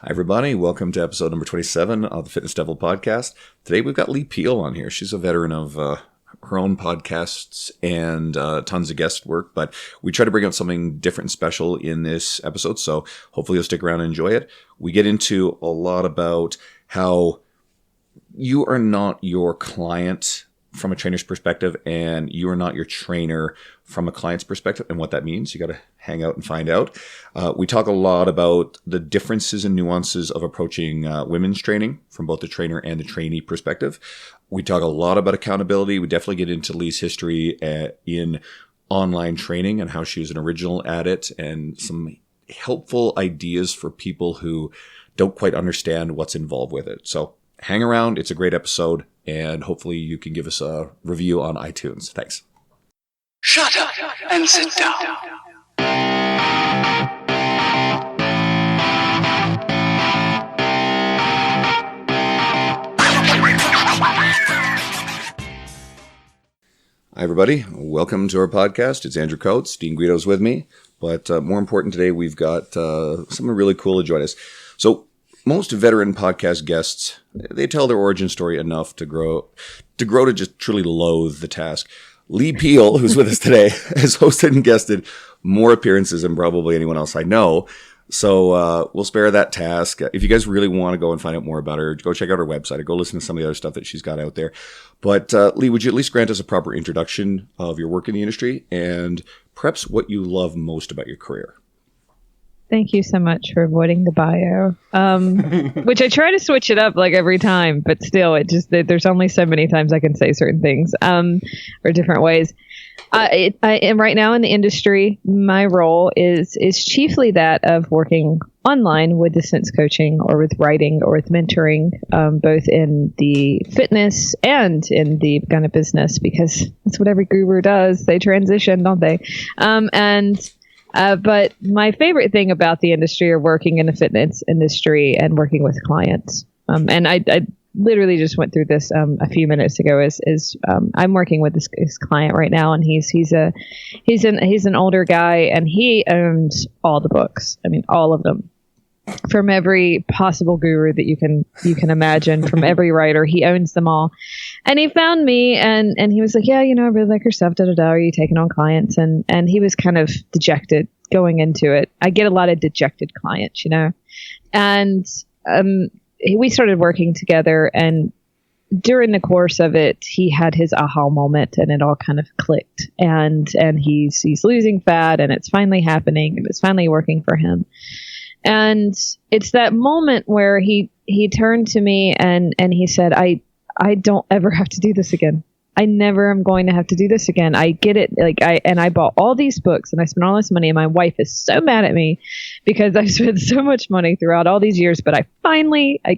Hi, everybody. Welcome to episode number 27 of the Fitness Devil podcast. Today, we've got Leigh Peele on here. She's a veteran of her own podcasts and tons of guest work, but we try to bring out something different and special in this episode, so hopefully you'll stick around and enjoy it. We get into a lot about how you are not your client from a trainer's perspective, and you are not your trainer from a client's perspective, and what that means. You got to hang out and find out. We talk a lot about the differences and nuances of approaching women's training from both the trainer and the trainee perspective. We talk a lot about accountability. We definitely get into Leigh's history in online training and how she was an original at it, and some helpful ideas for people who don't quite understand what's involved with it. So hang around. It's a great episode, and hopefully you can give us a review on iTunes. Thanks. Shut up and sit down. Hi, everybody. Welcome to our podcast. It's Andrew Coates. Dean Guido's with me. But more important today, we've got someone really cool to join us. So most veteran podcast guests, they tell their origin story enough to grow to just truly loathe the task. Leigh Peele, who's with us today, has hosted and guested more appearances than probably anyone else I know. So we'll spare that task. If you guys really want to go and find out more about her, go check out her website or go listen to some of the other stuff that she's got out there. But Leigh, would you at least grant us a proper introduction of your work in the industry and perhaps what you love most about your career? Thank you so much for avoiding the bio, which I try to switch it up like every time, but still, there's only so many times I can say certain things or different ways. I am right now in the industry. My role is chiefly that of working online with distance coaching or with writing or with mentoring, both in the fitness and in the kind of business, because that's what every guru does. They transition, don't they? But my favorite thing about the industry are working in the fitness industry and working with clients. And I literally just went through this a few minutes ago. I'm working with this client right now, and he's an older guy, and he owns all the books. I mean, all of them, from every possible guru that you can imagine, from every writer. He owns them all. And he found me, and he was like, yeah, I really like your stuff, Are you taking on clients? And he was kind of dejected going into it. I get a lot of dejected clients, and we started working together, and during the course of it, he had his aha moment, and it all kind of clicked, and he's losing fat, and it's finally happening, and it's finally working for him. And it's that moment where he turned to me and he said, I don't ever have to do this again. I never am going to have to do this again. I get it. I bought all these books and I spent all this money, and my wife is so mad at me because I've spent so much money throughout all these years, but I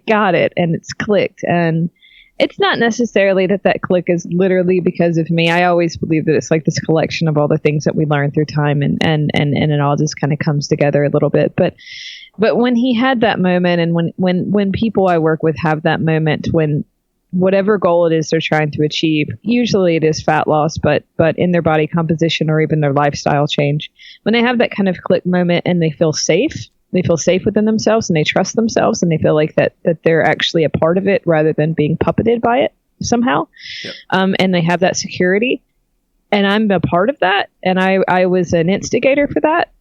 got it, and it's clicked. And it's not necessarily that click is literally because of me. I always believe that it's like this collection of all the things that we learn through time, and it all just kind of comes together a little bit. But when he had that moment, and when people I work with have that moment, when whatever goal it is they're trying to achieve, usually it is fat loss, but in their body composition or even their lifestyle change, when they have that kind of click moment and they feel safe within themselves, and they trust themselves, and they feel like that they're actually a part of it rather than being puppeted by it somehow. Yep. And they have that security, and I'm a part of that, and I was an instigator for that.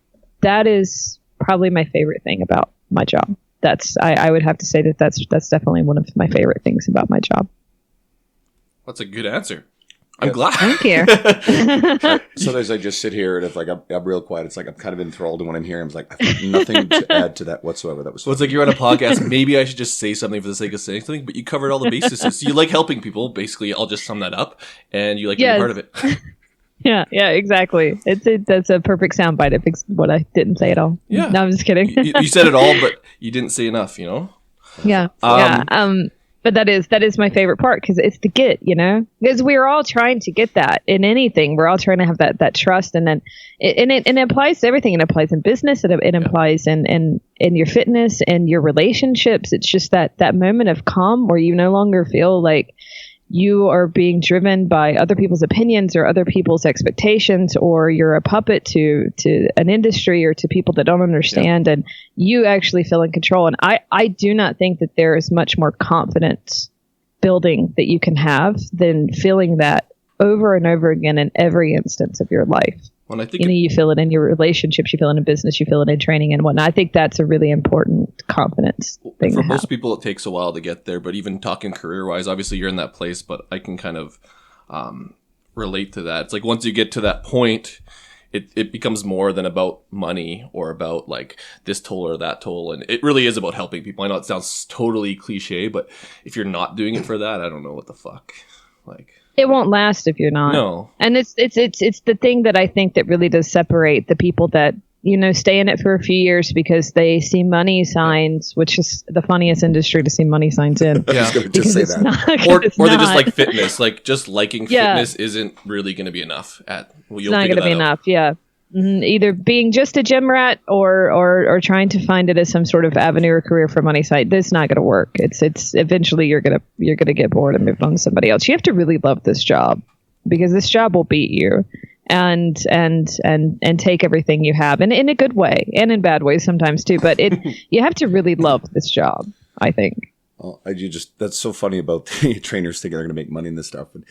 That is probably my favorite thing about my job. I would have to say that's definitely one of my favorite things about my job. That's a good answer. I'm glad. Thank you. Sometimes I just sit here, and if I'm real quiet, it's like I'm kind of enthralled in what I'm hearing. I'm like, I've nothing to add to that whatsoever. That was. Well, it's like you're on a podcast. Maybe I should just say something for the sake of saying something, but you covered all the bases. So you like helping people. Basically, I'll just sum that up, and you like being part of it. Yeah, exactly. That's a perfect soundbite. It fixed what I didn't say at all. Yeah. No, I'm just kidding. You said it all, but you didn't say enough, Yeah. But that is my favorite part, because it's the get, because we're all trying to get that in anything. We're all trying to have that trust, and then it applies to everything. It applies in business. It applies in your fitness and your relationships. It's just that moment of calm where you no longer feel like you are being driven by other people's opinions or other people's expectations, or you're a puppet to an industry or to people that don't understand, and you actually feel in control. And I do not think that there is much more confidence building that you can have than feeling that over and over again in every instance of your life. Well, I think you feel it in your relationships, you feel it in business, you feel it in training and whatnot. I think that's a really important confidence thing. For most people, it takes a while to get there. But even talking career-wise, obviously you're in that place. But I can kind of relate to that. It's like once you get to that point, it becomes more than about money or about like this toll or that toll, and it really is about helping people. I know it sounds totally cliche, but if you're not doing it for that, I don't know what the fuck, like. It won't last if you're not. No. And it's the thing that I think that really does separate the people that, stay in it for a few years because they see money signs, which is the funniest industry to see money signs in. Yeah. I was just say that. Or they just like fitness. Like just liking fitness isn't really going to be enough. It's not going to be enough. Yeah. Mm-hmm. Either being just a gym rat or trying to find it as some sort of avenue or career for money side. That's not going to work. It's eventually you're gonna get bored and move on to somebody else. You have to really love this job because this job will beat you and take everything you have, and in a good way and in bad ways sometimes too. But you have to really love this job, I think. Well, that's so funny about the trainers thinking they're going to make money in this stuff. And,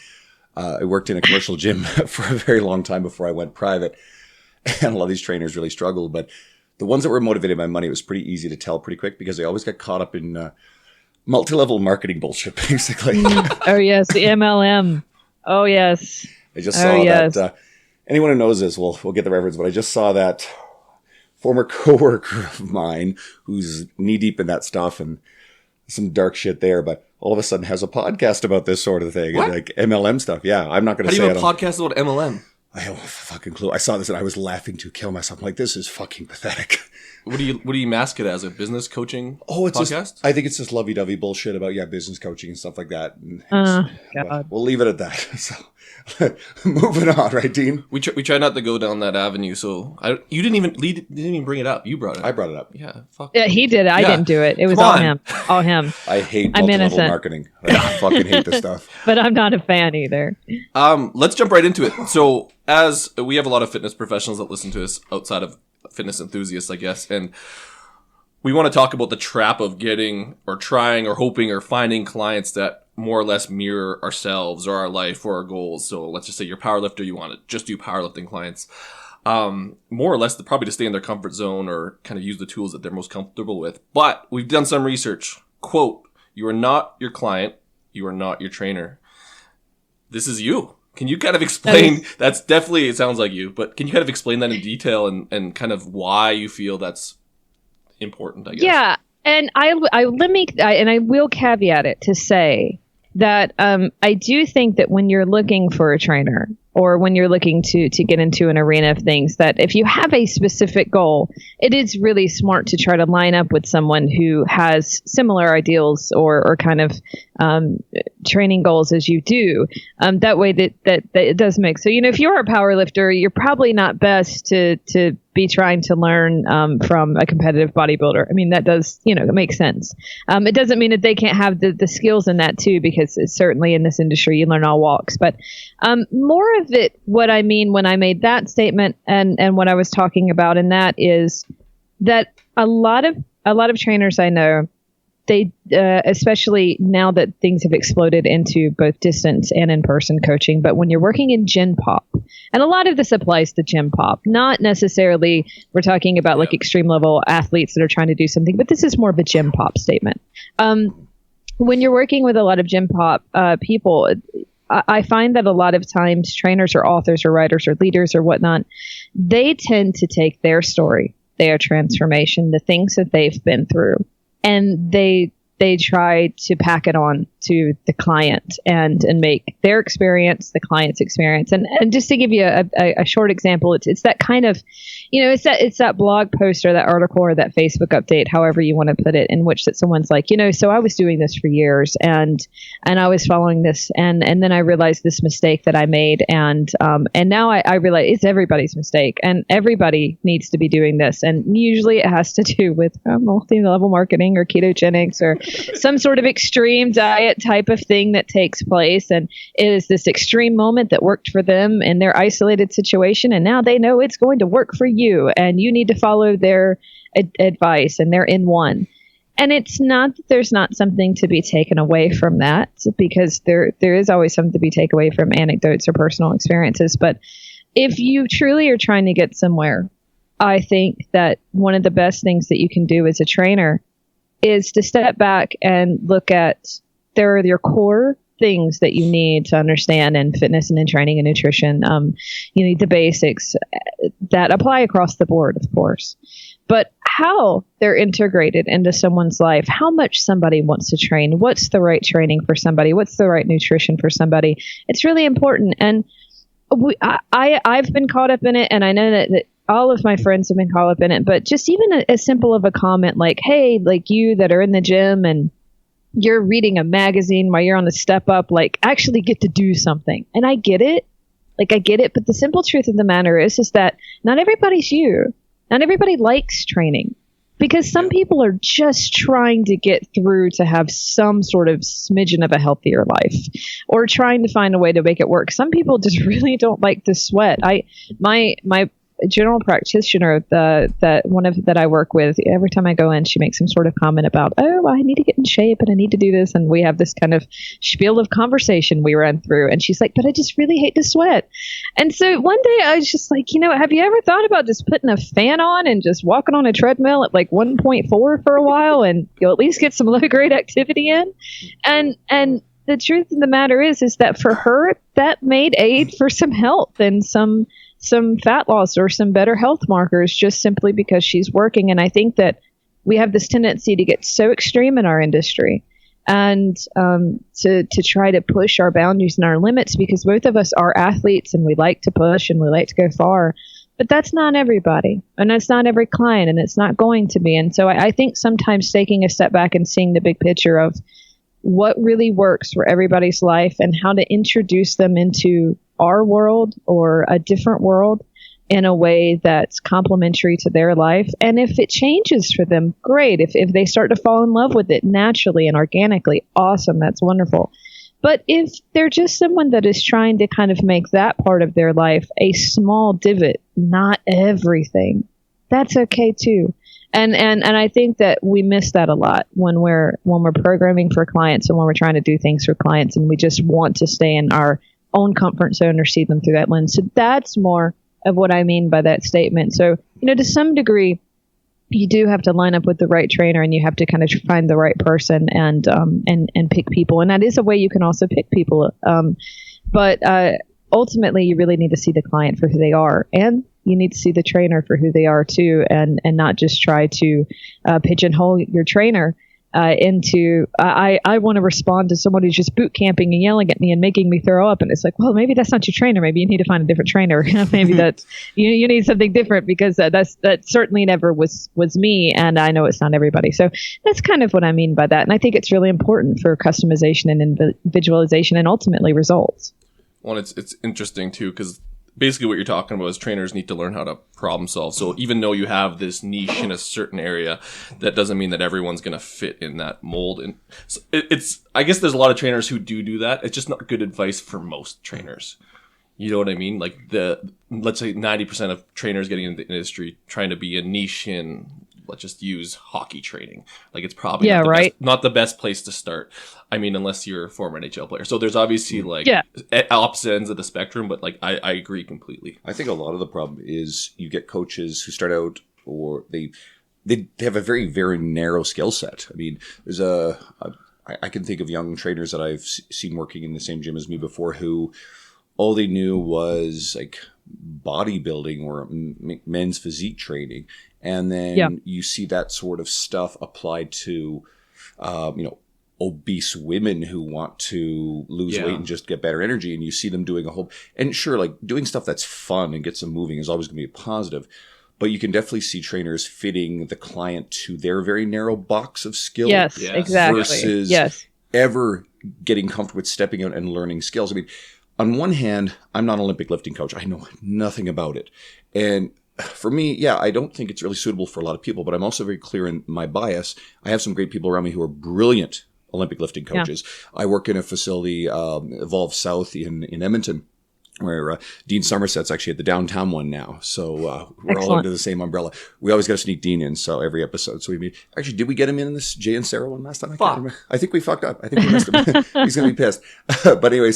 I worked in a commercial gym for a very long time before I went private. And a lot of these trainers really struggled, but the ones that were motivated by money, it was pretty easy to tell pretty quick because they always got caught up in multi-level marketing bullshit, basically. Oh, yes, the MLM. Oh, yes. I just saw that. Anyone who knows this will get the reference, but I just saw that former coworker of mine who's knee-deep in that stuff and some dark shit there, but all of a sudden has a podcast about this sort of thing. What? Like MLM stuff. Yeah, I'm not going to say it. How do you have a podcast about MLM? I have a fucking clue. I saw this and I was laughing to kill myself. I'm like, this is fucking pathetic. What do you mask it as? A business coaching it's podcast? I think it's just lovey-dovey bullshit about business coaching and stuff like that. And God. We'll leave it at that. So moving on, right, Dean? We try not to go down that avenue. So Lee didn't even bring it up. You brought it up. I brought it up. Yeah, fuck. Yeah, he did it. I didn't do it. It was Come all on. him. All him. I hate I'm multi-level innocent. marketing. I fucking hate this stuff. But I'm not a fan either. Let's jump right into it. So, as we have a lot of fitness professionals that listen to us outside of fitness enthusiasts, I guess, and we want to talk about the trap of getting or trying or hoping or finding clients that more or less mirror ourselves or our life or our goals. So let's just say you're a powerlifter, you want to just do powerlifting clients. More or less, probably to stay in their comfort zone or kind of use the tools that they're most comfortable with. But we've done some research. Quote, "You are not your client. You are not your trainer." This is you. Can you kind of explain, that's definitely, it sounds like you, but can you kind of explain that in detail and kind of why you feel that's important, I guess? Yeah. And I will caveat it to say that I do think that when you're looking for a trainer or when you're looking to get into an arena of things, that if you have a specific goal, it is really smart to try to line up with someone who has similar ideals or kind of training goals as you do. That way that it does make. So, if you're a power lifter, you're probably not best to be trying to learn from a competitive bodybuilder. I mean, that does, it makes sense. It doesn't mean that they can't have the skills in that too, because it's certainly in this industry, you learn all walks. But more of it, what I mean when I made that statement and what I was talking about in that is that a lot of trainers I know, they, especially now that things have exploded into both distance and in-person coaching, but when you're working in Gen Pop, and a lot of this applies to Gen Pop, not necessarily we're talking about like extreme level athletes that are trying to do something, but this is more of a Gen Pop statement. When you're working with a lot of Gen Pop people, I find that a lot of times trainers or authors or writers or leaders or whatnot, they tend to take their story, their transformation, the things that they've been through, and they try to pack it on to the client and make their experience the client's experience. And just to give you a short example, it's that kind of, it's that blog post or that article or that Facebook update, however you want to put it, in which that someone's like, so I was doing this for years and I was following this and then I realized this mistake that I made and now I realize it's everybody's mistake and everybody needs to be doing this. And usually it has to do with multi-level marketing or ketogenics or some sort of extreme diet type of thing that takes place. And it is this extreme moment that worked for them in their isolated situation. And now they know it's going to work for you. And you need to follow their advice. And they're in one. And it's not that there's not something to be taken away from that, because there is always something to be taken away from anecdotes or personal experiences. But if you truly are trying to get somewhere, I think that one of the best things that you can do as a trainer is to step back and look at there are your core things that you need to understand in fitness and in training and nutrition. You need the basics that apply across the board, of course. But how they're integrated into someone's life, how much somebody wants to train, what's the right training for somebody, what's the right nutrition for somebody, it's really important. And I've been caught up in it, and I know that all of my friends have been caught up in it, but just even as simple of a comment like, hey, like you that are in the gym and you're reading a magazine while you're on the step up, like actually get to do something. And I get it. Like I get it. But the simple truth of the matter is that not everybody's you. Not everybody likes training, because some people are just trying to get through to have some sort of smidgen of a healthier life, or trying to find a way to make it work. Some people just really don't like to sweat. My general practitioner, that I work with, every time I go in, she makes some sort of comment about, oh, I need to get in shape and I need to do this. And we have this kind of spiel of conversation we run through. And she's like, but I just really hate to sweat. And so one day I was just like, have you ever thought about just putting a fan on and just walking on a treadmill at like 1.4 for a while, and you'll at least get some low grade activity in? And the truth of the matter is that for her, that made aid for some health and some fat loss or some better health markers, just simply because she's working. And I think that we have this tendency to get so extreme in our industry and to try to push our boundaries and our limits, because both of us are athletes and we like to push and we like to go far. But that's not everybody, and that's not every client, and it's not going to be. And so I think sometimes taking a step back and seeing the big picture of what really works for everybody's life and how to introduce them into our world or a different world in a way that's complementary to their life. And if it changes for them, great. If they start to fall in love with it naturally and organically, awesome. That's wonderful. But if they're just someone that is trying to kind of make that part of their life a small divot, not everything, that's okay too. And I think that we miss that a lot when we're programming for clients and when we're trying to do things for clients, and we just want to stay in our own comfort zone or see them through that lens. So that's more of what I mean by that statement. So, to some degree, you do have to line up with the right trainer, and you have to kind of find the right person and pick people. And that is a way you can also pick people. But ultimately, you really need to see the client for who they are, and you need to see the trainer for who they are too, and not just try to pigeonhole your trainer into I want to respond to someone who's just boot camping and yelling at me and making me throw up. And it's like, well, maybe that's not your trainer. Maybe you need to find a different trainer. Maybe that's you need something different, because that certainly never was me, and I know it's not everybody. So that's kind of what I mean by that. And I think it's really important for customization and individualization and ultimately results. Well, it's interesting too, because basically what you're talking about is trainers need to learn how to problem solve. So even though you have this niche in a certain area, that doesn't mean that everyone's going to fit in that mold. And so I guess there's a lot of trainers who do that. It's just not good advice for most trainers. You know what I mean? Like let's say 90% of trainers getting into the industry trying to be a niche in, let's just use hockey training. Like it's probably not the best place to start. I mean, unless you're a former NHL player. So there's obviously opposite ends of the spectrum, but like I agree completely. I think a lot of the problem is you get coaches who start out, or they have a very, very narrow skill set. I mean, there's I can think of young trainers that I've seen working in the same gym as me before who all they knew was like bodybuilding or men's physique training. And then you see that sort of stuff applied to, obese women who want to lose weight and just get better energy. And you see them doing and sure, like doing stuff that's fun and gets them moving is always going to be a positive. But you can definitely see trainers fitting the client to their very narrow box of skills. Yes, exactly. Versus ever getting comfortable with stepping out and learning skills. I mean, on one hand, I'm not an Olympic lifting coach. I know nothing about it. And for me, yeah, I don't think it's really suitable for a lot of people, but I'm also very clear in my bias. I have some great people around me who are brilliant Olympic lifting coaches. I work in a facility, Evolve South in Edmonton, where Dean Somerset's actually at the downtown one now. So we're all under the same umbrella. We always got to sneak Dean in, so every episode. So we meet. Actually, did we get him in this Jay and Sarah one last time? I think we fucked up. I think we missed him. He's going to be pissed. But anyway,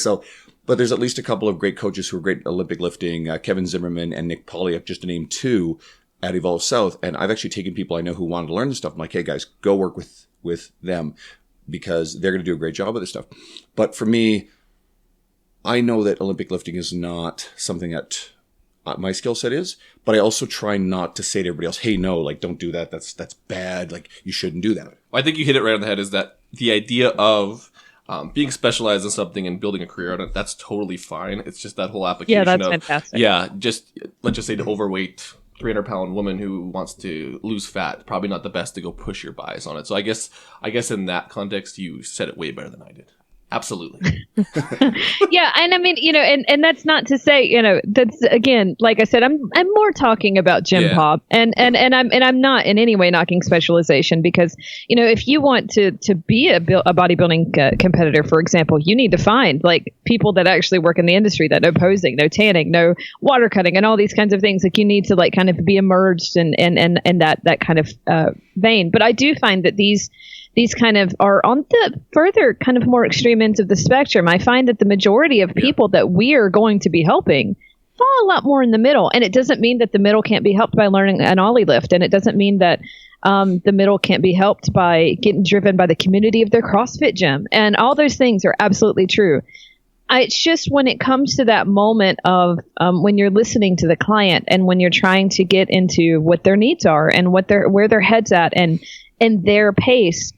but there's at least a couple of great coaches who are great Olympic lifting, Kevin Zimmerman and Nick Polyak, just to name two, at Evolve South. And I've actually taken people I know who wanted to learn this stuff. I'm like, hey guys, go work with them because they're going to do a great job of this stuff. But for me, I know that Olympic lifting is not something that my skill set is, but I also try not to say to everybody else, hey, no, like, don't do that. That's bad. Like, you shouldn't do that. I think you hit it right on the head, is that the idea of being specialized in something and building a career on it, that's totally fine. It's just that whole application fantastic. Let's just say the overweight 300-pound woman who wants to lose fat, probably not the best to go push your bias on it. So I guess in that context, you said it way better than I did. Absolutely. Yeah, and I mean, and that's not to say, that's, again, like I said, I'm more talking about gym pop, and I'm not in any way knocking specialization, because if you want to be a bodybuilding competitor, for example, you need to find like people that actually work in the industry that know posing, know tanning, know water cutting, and all these kinds of things. Like, you need to like kind of be immersed in that kind of vein. But I do find that these kind of are on the further kind of more extreme ends of the spectrum. I find that the majority of people that we are going to be helping fall a lot more in the middle. And it doesn't mean that the middle can't be helped by learning an ollie lift. And it doesn't mean that the middle can't be helped by getting driven by the community of their CrossFit gym. And all those things are absolutely true. It's just when it comes to that moment of when you're listening to the client and when you're trying to get into what their needs are and where their head's at and their pace,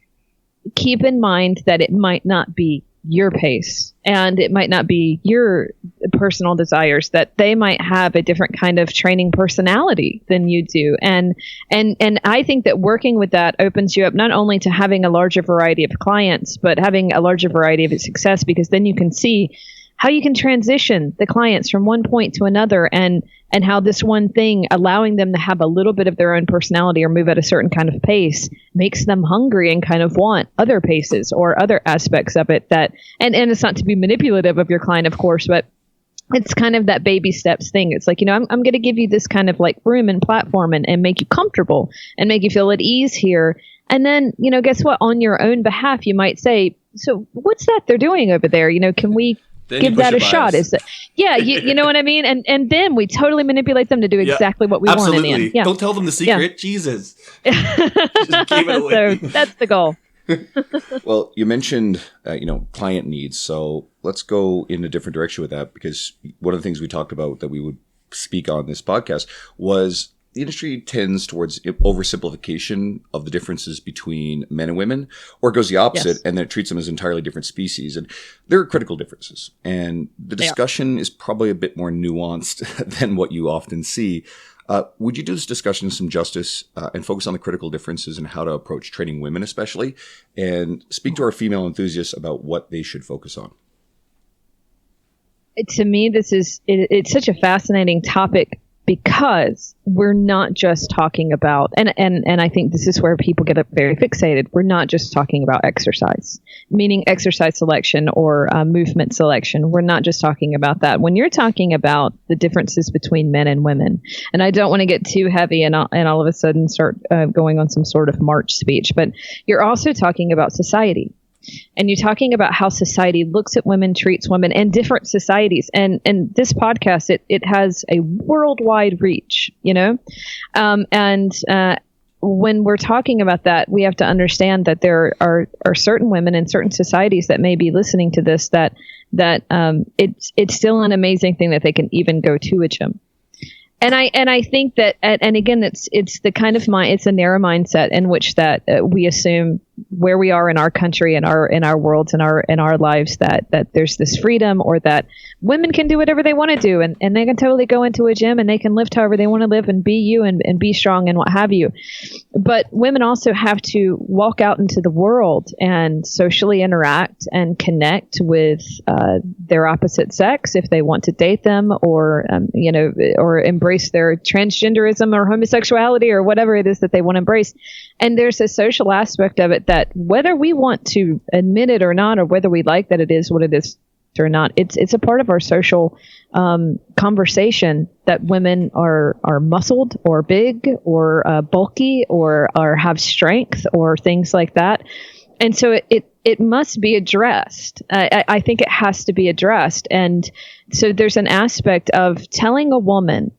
keep in mind that it might not be your pace and it might not be your personal desires, that they might have a different kind of training personality than you do. And I think that working with that opens you up not only to having a larger variety of clients, but having a larger variety of success, because then you can see how you can transition the clients from one point to another, and how this one thing, allowing them to have a little bit of their own personality or move at a certain kind of pace, makes them hungry and kind of want other paces or other aspects of it. That and it's not to be manipulative of your client, of course, but it's kind of that baby steps thing. It's like, I'm going to give you this kind of like room and platform and make you comfortable and make you feel at ease here. And then, guess what? On your own behalf, you might say, so what's that they're doing over there? Can we give that a shot? Is it? Yeah, you know what I mean? And then we totally manipulate them to do exactly what we want in the end. Yeah. Don't tell them the secret. Yeah. Jesus. Just gave it away. So that's the goal. Well, you mentioned, client needs. So let's go in a different direction with that, because one of the things we talked about that we would speak on this podcast was the industry tends towards oversimplification of the differences between men and women, or it goes the opposite, and then it treats them as entirely different species. And there are critical differences. And the discussion is probably a bit more nuanced than what you often see. Would you do this discussion some justice and focus on the critical differences and how to approach training women especially, and speak to our female enthusiasts about what they should focus on? To me, it's such a fascinating topic, because we're not just talking about, and I think this is where people get very fixated. We're not just talking about exercise, meaning exercise selection or movement selection. We're not just talking about that. When you're talking about the differences between men and women, and I don't want to get too heavy and all of a sudden start going on some sort of March speech, but you're also talking about society. And you're talking about how society looks at women, treats women, and different societies. And this podcast, it has a worldwide reach, when we're talking about that, we have to understand that there are certain women in certain societies that may be listening to this, that it's still an amazing thing that they can even go to a gym. And I think that, and again, it's the kind of it's a narrow mindset in which that we assume where we are in our country, in our worlds, in our lives, that there's this freedom, or that women can do whatever they want to do, and they can totally go into a gym and they can lift however they want to live and be you and be strong and what have you. But women also have to walk out into the world and socially interact and connect with their opposite sex if they want to date them, or or embrace their transgenderism or homosexuality or whatever it is that they want to embrace. And there's a social aspect of it that, whether we want to admit it or not, or whether we like that it is what it is or not, it's a part of our social conversation that women are muscled or big or bulky or have strength or things like that. And so it must be addressed. I think it has to be addressed. And so there's an aspect of telling a woman,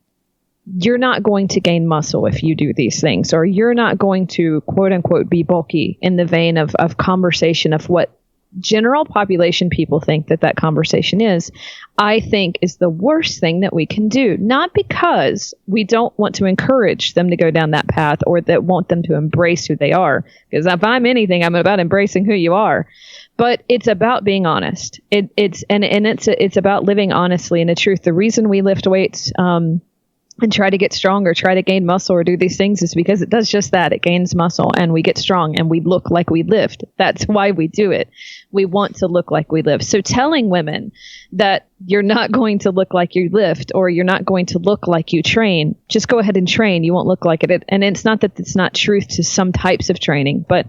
you're not going to gain muscle if you do these things, or you're not going to, quote unquote, be bulky, in the vein of conversation of what general population people think that conversation is, I think is the worst thing that we can do. Not because we don't want to encourage them to go down that path, or that want them to embrace who they are. Because if I'm anything, I'm about embracing who you are. But it's about being honest. It's about living honestly and the truth. The reason we lift weights, and try to get stronger, try to gain muscle, or do these things, is because it does just that. It gains muscle and we get strong and we look like we lift. That's why we do it. We want to look like we lift. So telling women that you're not going to look like you lift, or you're not going to look like you train, just go ahead and train. You won't look like it. And it's not that it's not truth to some types of training, but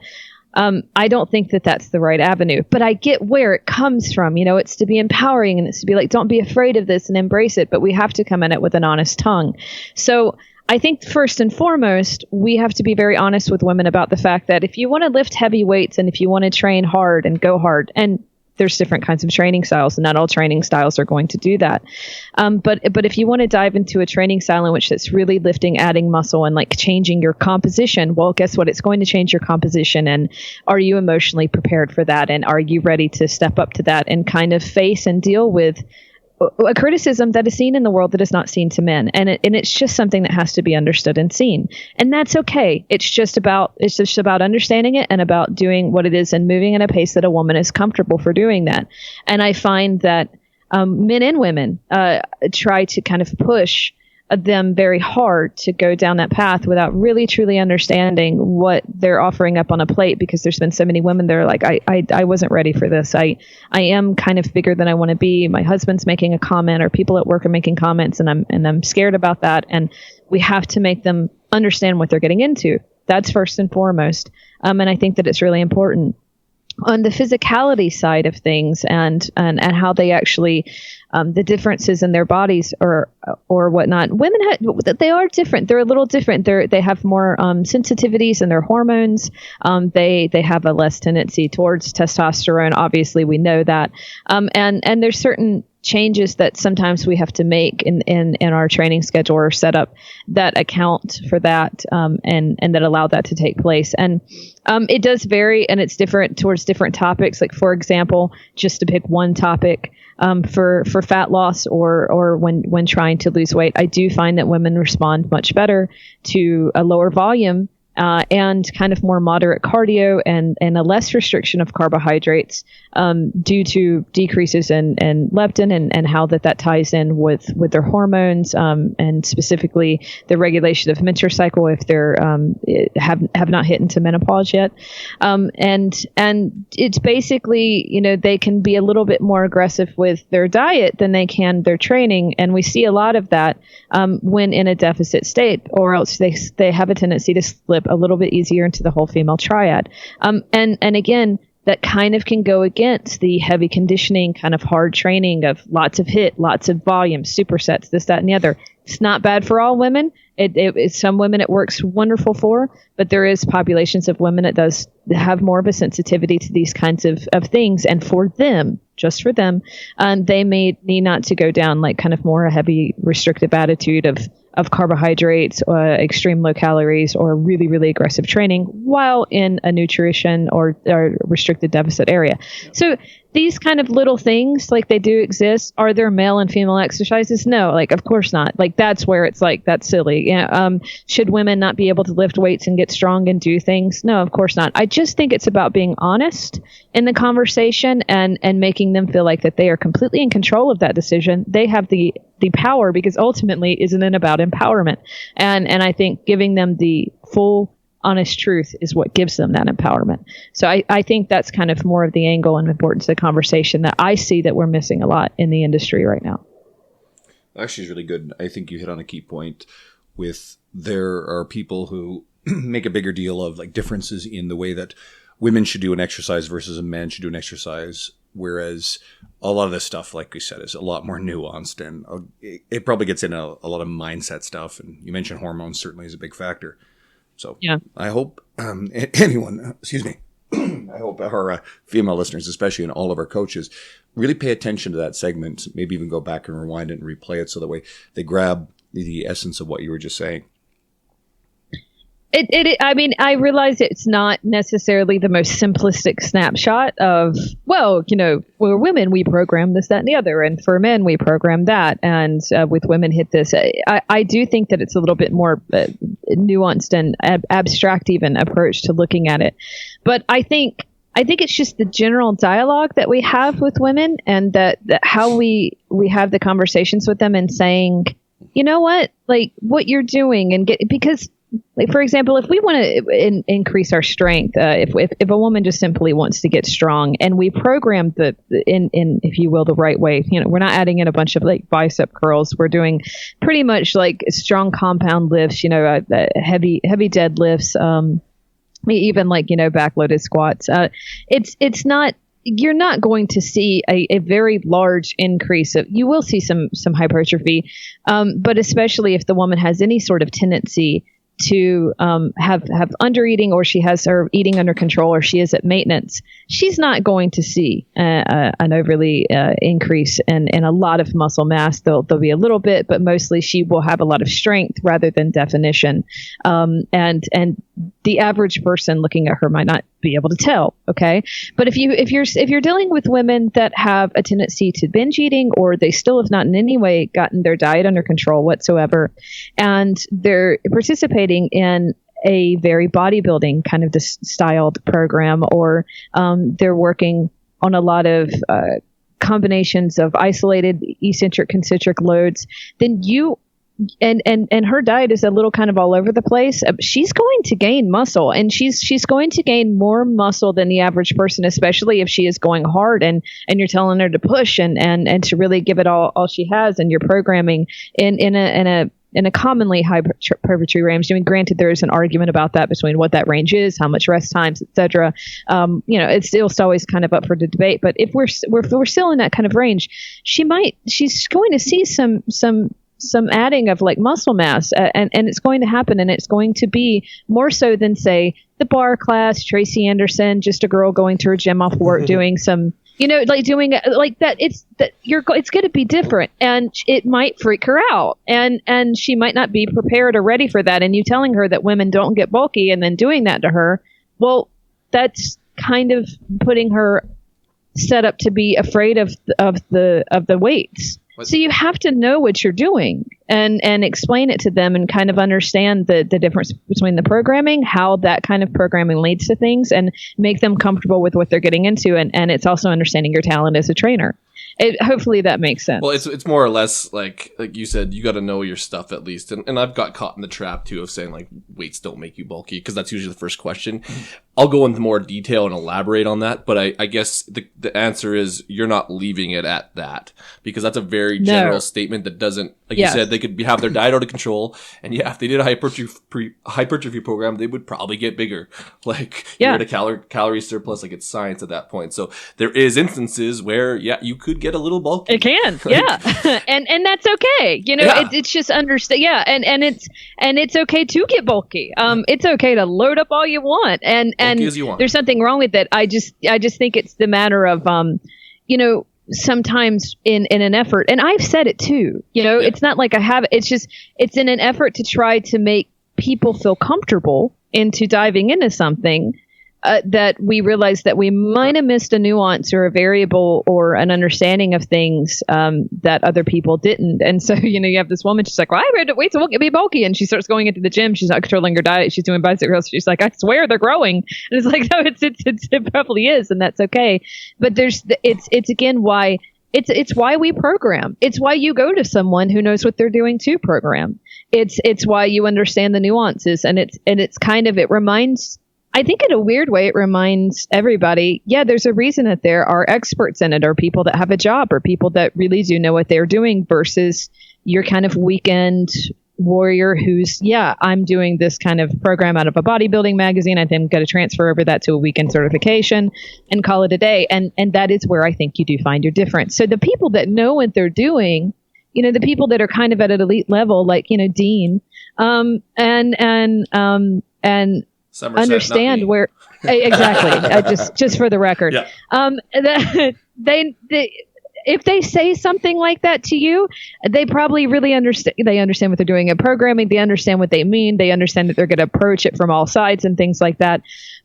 I don't think that that's the right avenue. But I get where it comes from. It's to be empowering, and it's to be like, don't be afraid of this and embrace it. But we have to come at it with an honest tongue. So I think first and foremost, we have to be very honest with women about the fact that if you want to lift heavy weights, and if you want to train hard and go hard, and there's different kinds of training styles, and not all training styles are going to do that. But if you want to dive into a training style in which it's really lifting, adding muscle, and like changing your composition, well, guess what? It's going to change your composition. And are you emotionally prepared for that? And are you ready to step up to that and kind of face and deal with a criticism that is seen in the world that is not seen to men? And it's just something that has to be understood and seen. And that's okay. It's just about understanding it, and about doing what it is and moving at a pace that a woman is comfortable for doing that. And I find that men and women try to kind of push them very hard to go down that path without really truly understanding what they're offering up on a plate, because there's been so many women that are like, I wasn't ready for this. I am kind of bigger than I want to be. My husband's making a comment, or people at work are making comments, and I'm scared about that. And we have to make them understand what they're getting into. That's first and foremost. And I think that it's really important. On the physicality side of things, and how they actually, the differences in their bodies or whatnot, women they are different. They're a little different. They have more sensitivities in their hormones. They have a less tendency towards testosterone. Obviously, we know that. And there's certain changes that sometimes we have to make in our training schedule or setup that account for that, and that allow that to take place. And it does vary, and it's different towards different topics. Like, for example, just to pick one topic, for fat loss or when trying to lose weight, I do find that women respond much better to a lower volume and kind of more moderate cardio and a less restriction of carbohydrates due to decreases in leptin and how that ties in with their hormones, and specifically the regulation of menstrual cycle if they're have not hit into menopause yet. And it's basically, they can be a little bit more aggressive with their diet than they can their training. And we see a lot of that when in a deficit state, or else they have a tendency to slip a little bit easier into the whole female triad. And again, that kind of can go against the heavy conditioning, kind of hard training of lots of HIIT, lots of volume, supersets, this, that, and the other. It's not bad for all women. Some women it works wonderful for, but there is populations of women it does have more of a sensitivity to these kinds of things. And for them, just for them, they may need not to go down like kind of more a heavy restrictive attitude of carbohydrates, extreme low calories, or really, really aggressive training while in a nutrition or restricted deficit area. So these kind of little things, like, they do exist. Are there male and female exercises? No, like, of course not. Like, that's where it's like, that's silly. Yeah. Should women not be able to lift weights and get strong and do things? No, of course not. I just think it's about being honest in the conversation and making them feel like that they are completely in control of that decision. They have the power, because ultimately, isn't it about empowerment? And I think giving them the full honest truth is what gives them that empowerment. So I think that's kind of more of the angle and importance of the conversation that I see that we're missing a lot in the industry right now. Actually, is really good. I think you hit on a key point with there are people who make a bigger deal of like differences in the way that women should do an exercise versus a man should do an exercise. Whereas a lot of this stuff, like we said, is a lot more nuanced, and it probably gets into a lot of mindset stuff. And you mentioned hormones certainly is a big factor. So yeah. I hope anyone, excuse me, I hope our female listeners, especially, and all of our coaches, really pay attention to that segment, maybe even go back and rewind it and replay it so that way they grab the essence of what you were just saying. I mean, I realize it's not necessarily the most simplistic snapshot of, well, you know, we're women, we program this, that, and the other. And for men, we program that. And with women, hit this. I do think that it's a little bit more nuanced and abstract even approach to looking at it. But I think it's just the general dialogue that we have with women, and that how we have the conversations with them and saying, you know what, like, what you're doing, and because, like, for example, if we want to increase our strength, if a woman just simply wants to get strong, and we program in if you will, the right way, you know, we're not adding in a bunch of like bicep curls. We're doing pretty much like strong compound lifts, you know, heavy deadlifts, even like, you know, backloaded squats. It's not. You're not going to see a very large increase of. You will see some hypertrophy, but especially if the woman has any sort of tendency to have under eating, or she has her eating under control, or she is at maintenance, she's not going to see an overly increase in a lot of muscle mass. There'll be a little bit, but mostly she will have a lot of strength rather than definition. And the average person looking at her might not be able to tell. Okay. But if you're dealing with women that have a tendency to binge eating, or they still have not in any way gotten their diet under control whatsoever, and they're participating in a very bodybuilding kind of styled program, or they're working on a lot of combinations of isolated eccentric concentric loads, then and her diet is a little kind of all over the place, she's going to gain muscle, and she's going to gain more muscle than the average person, especially if she is going hard and you're telling her to push and to really give it all she has, and you're programming in a commonly hypertrophy range. I mean, granted, there is an argument about that between what that range is, how much rest times, etc. You know, it's still always kind of up for the debate. But if we're still in that kind of range, she's going to see some adding of like muscle mass, and it's going to happen, and it's going to be more so than, say, the bar class, Tracy Anderson, just a girl going to her gym off work, doing some, you know, like doing like that. It's going to be different, and it might freak her out, and she might not be prepared or ready for that. And you telling her that women don't get bulky and then doing that to her, well, that's kind of putting her set up to be afraid of the weights. So you have to know what you're doing and explain it to them, and kind of understand the difference between the programming, how that kind of programming leads to things, and make them comfortable with what they're getting into. And it's also understanding your talent as a trainer. Hopefully that makes sense. Well, it's more or less like you said, you got to know your stuff at least. And I've got caught in the trap too of saying like weights don't make you bulky, because that's usually the first question. I'll go into more detail and elaborate on that, but I guess the answer is you're not leaving it at that, because that's a very general statement that doesn't, like you said, they could have their diet out of control, and yeah, if they did a hypertrophy program, they would probably get bigger. Like you're at a calorie surplus, like it's science at that point. So there is instances where you could get a little bulky. It can, and that's okay. You know, it's just understand. Yeah, and it's okay to get bulky. It's okay to load up all you want, and there's something wrong with it. I just think it's the matter of you know, sometimes in an effort, and I've said it too, you know, it's not like I have, it's in an effort to try to make people feel comfortable into diving into something. that we realized that we might have missed a nuance or a variable or an understanding of things that other people didn't. And so, you have this woman, she's like, well, I read it, wait, so we'll get me bulky. And she starts going into the gym. She's not controlling her diet. She's doing bicep curls. She's like, I swear they're growing. And it's like, no, it probably is. And that's okay. But it's again, why it's why we program. It's why you go to someone who knows what they're doing to program. It's why you understand the nuances. And it's kind of, it reminds, I think in a weird way, it reminds everybody, yeah, there's a reason that there are experts in it, or people that have a job, or people that really do know what they're doing, versus your kind of weekend warrior who's, yeah, I'm doing this kind of program out of a bodybuilding magazine. I then got to transfer over that to a weekend certification and call it a day. And that is where I think you do find your difference. So the people that know what they're doing, the people that are kind of at an elite level, like, Dean, and Somerset, understand where exactly. just for the record, yeah. They if they say something like that to you, they probably really understand. They understand what they're doing in programming. They understand what they mean. They understand that they're going to approach it from all sides and things like that.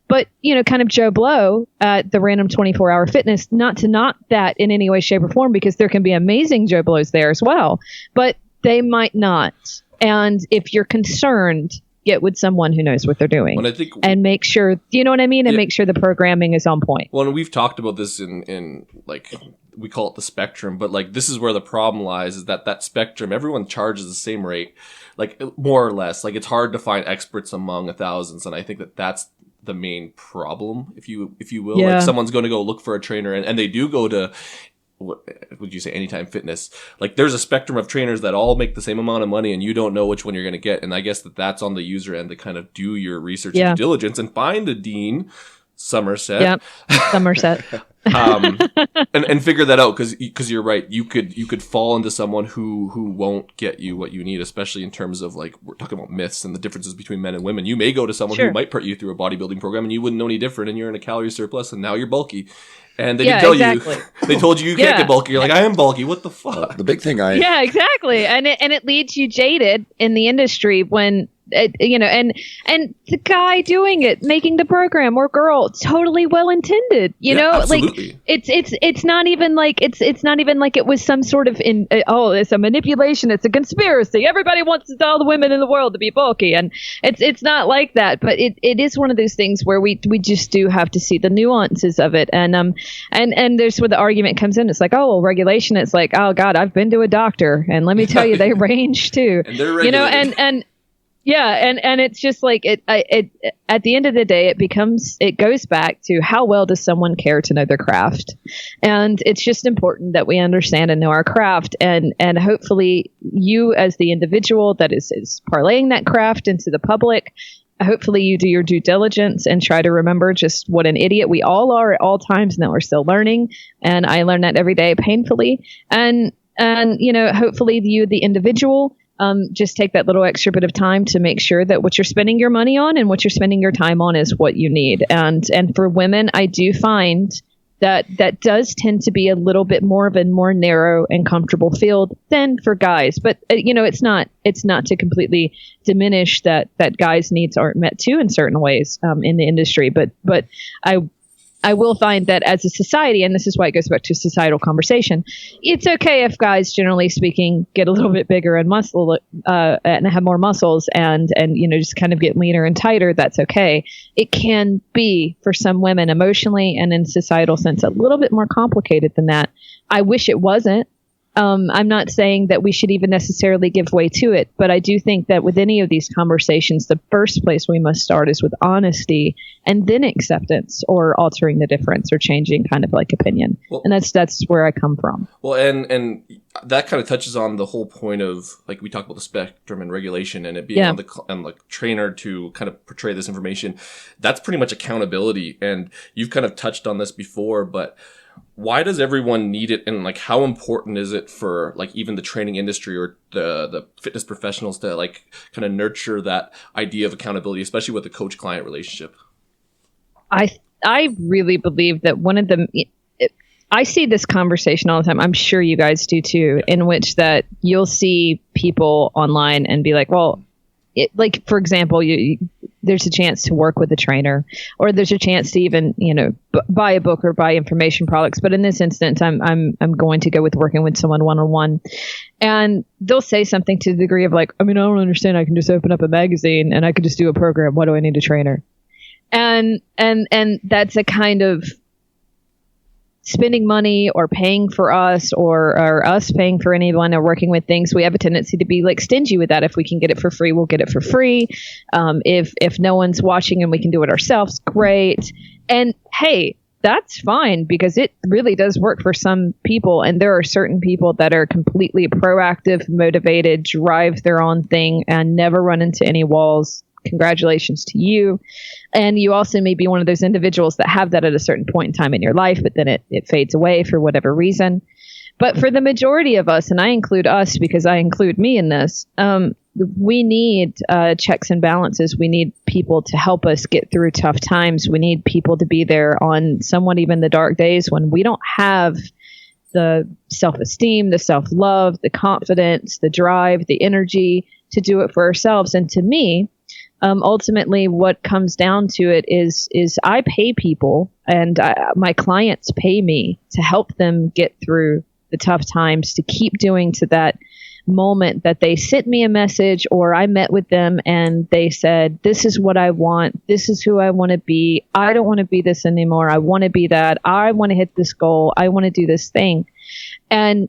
But kind of Joe Blow at the Random 24-Hour Fitness, not to knock that in any way, shape, or form, because there can be amazing Joe Blows there as well, but they might not. And if you're concerned, get with someone who knows what they're doing, and make sure, you know what I mean? And make sure the programming is on point. Well, and we've talked about this in like, we call it the spectrum, but like, this is where the problem lies, is that spectrum, everyone charges the same rate, like more or less. Like, it's hard to find experts among thousands. And I think that's the main problem, if you will. Yeah. Like, someone's going to go look for a trainer, and they do go to, what would you say, Anytime Fitness. Like, there's a spectrum of trainers that all make the same amount of money, and you don't know which one you're going to get. And I guess that's on the user end to kind of do your research and due diligence and find a Dean Somerset. Yep. Somerset. And figure that out, because you're right. You could fall into someone who won't get you what you need, especially in terms of, like, we're talking about myths and the differences between men and women. You may go to someone who might put you through a bodybuilding program, and you wouldn't know any different, and you're in a calorie surplus, and now you're bulky. And they didn't tell you. They told you can't get bulky. You're like, I am bulky. What the fuck? The big thing yeah, exactly. And it leads you jaded in the industry when, and the guy doing it, making the program, or girl, totally well intended, absolutely. Like it's not even like it was some sort of it's a manipulation, it's a conspiracy, everybody wants all the women in the world to be bulky, and it's not like that. But it is one of those things where we just do have to see the nuances of it, and there's where the argument comes in. It's like, oh, well, regulation. It's like, oh God, I've been to a doctor, and let me tell you, they range too, and they're regulated. and it's just like it at the end of the day, it goes back to how well does someone care to know their craft. And it's just important that we understand and know our craft, and hopefully you, as the individual that is parlaying that craft into the public, hopefully you do your due diligence and try to remember just what an idiot we all are at all times, and that we're still learning. And I learn that every day painfully. And hopefully you, the individual, just take that little extra bit of time to make sure that what you're spending your money on and what you're spending your time on is what you need. And for women, I do find that does tend to be a little bit more of a more narrow and comfortable field than for guys. But it's not to completely diminish that guys' needs aren't met too in certain ways in the industry. But I will find that as a society, and this is why it goes back to societal conversation, it's okay if guys, generally speaking, get a little bit bigger and muscle and have more muscles and just kind of get leaner and tighter. That's okay. It can be, for some women, emotionally and in societal sense, a little bit more complicated than that. I wish it wasn't. I'm not saying that we should even necessarily give way to it, but I do think that with any of these conversations, the first place we must start is with honesty, and then acceptance, or altering the difference, or changing kind of like opinion. Well, and that's where I come from. Well, and that kind of touches on the whole point of, like, we talk about the spectrum and regulation, and it being on the trainer to kind of portray this information. That's pretty much accountability, and you've kind of touched on this before, but why does everyone need it, and like, how important is it for, like, even the training industry or the fitness professionals to, like, kind of nurture that idea of accountability, especially with the coach-client relationship? I really believe that one of the I see this conversation all the time. I'm sure you guys do too, in which that you'll see people online and be like, well, like, for example, there's a chance to work with a trainer, or there's a chance to even, buy a book or buy information products. But in this instance, I'm going to go with working with someone one-on-one, and they'll say something to the degree of like, I don't understand. I can just open up a magazine and I could just do a program. Why do I need a trainer? And that's a kind of spending money or paying for us or us paying for anyone or working with things. We have a tendency to be like stingy with that. If we can get it for free, we'll get it for free. If no one's watching and we can do it ourselves, great. And hey, that's fine, because it really does work for some people. And there are certain people that are completely proactive, motivated, drive their own thing and never run into any walls. Congratulations to you. And you also may be one of those individuals that have that at a certain point in time in your life, but then it fades away for whatever reason. But for the majority of us, and I include us because I include me in this, we need checks and balances. We need people to help us get through tough times. We need people to be there on somewhat even the dark days when we don't have the self-esteem, the self-love, the confidence, the drive, the energy to do it for ourselves. And to me, ultimately, what comes down to it is I pay people, and my clients pay me to help them get through the tough times, to keep doing to that moment that they sent me a message or I met with them and they said, this is what I want. This is who I want to be. I don't want to be this anymore. I want to be that. I want to hit this goal. I want to do this thing. And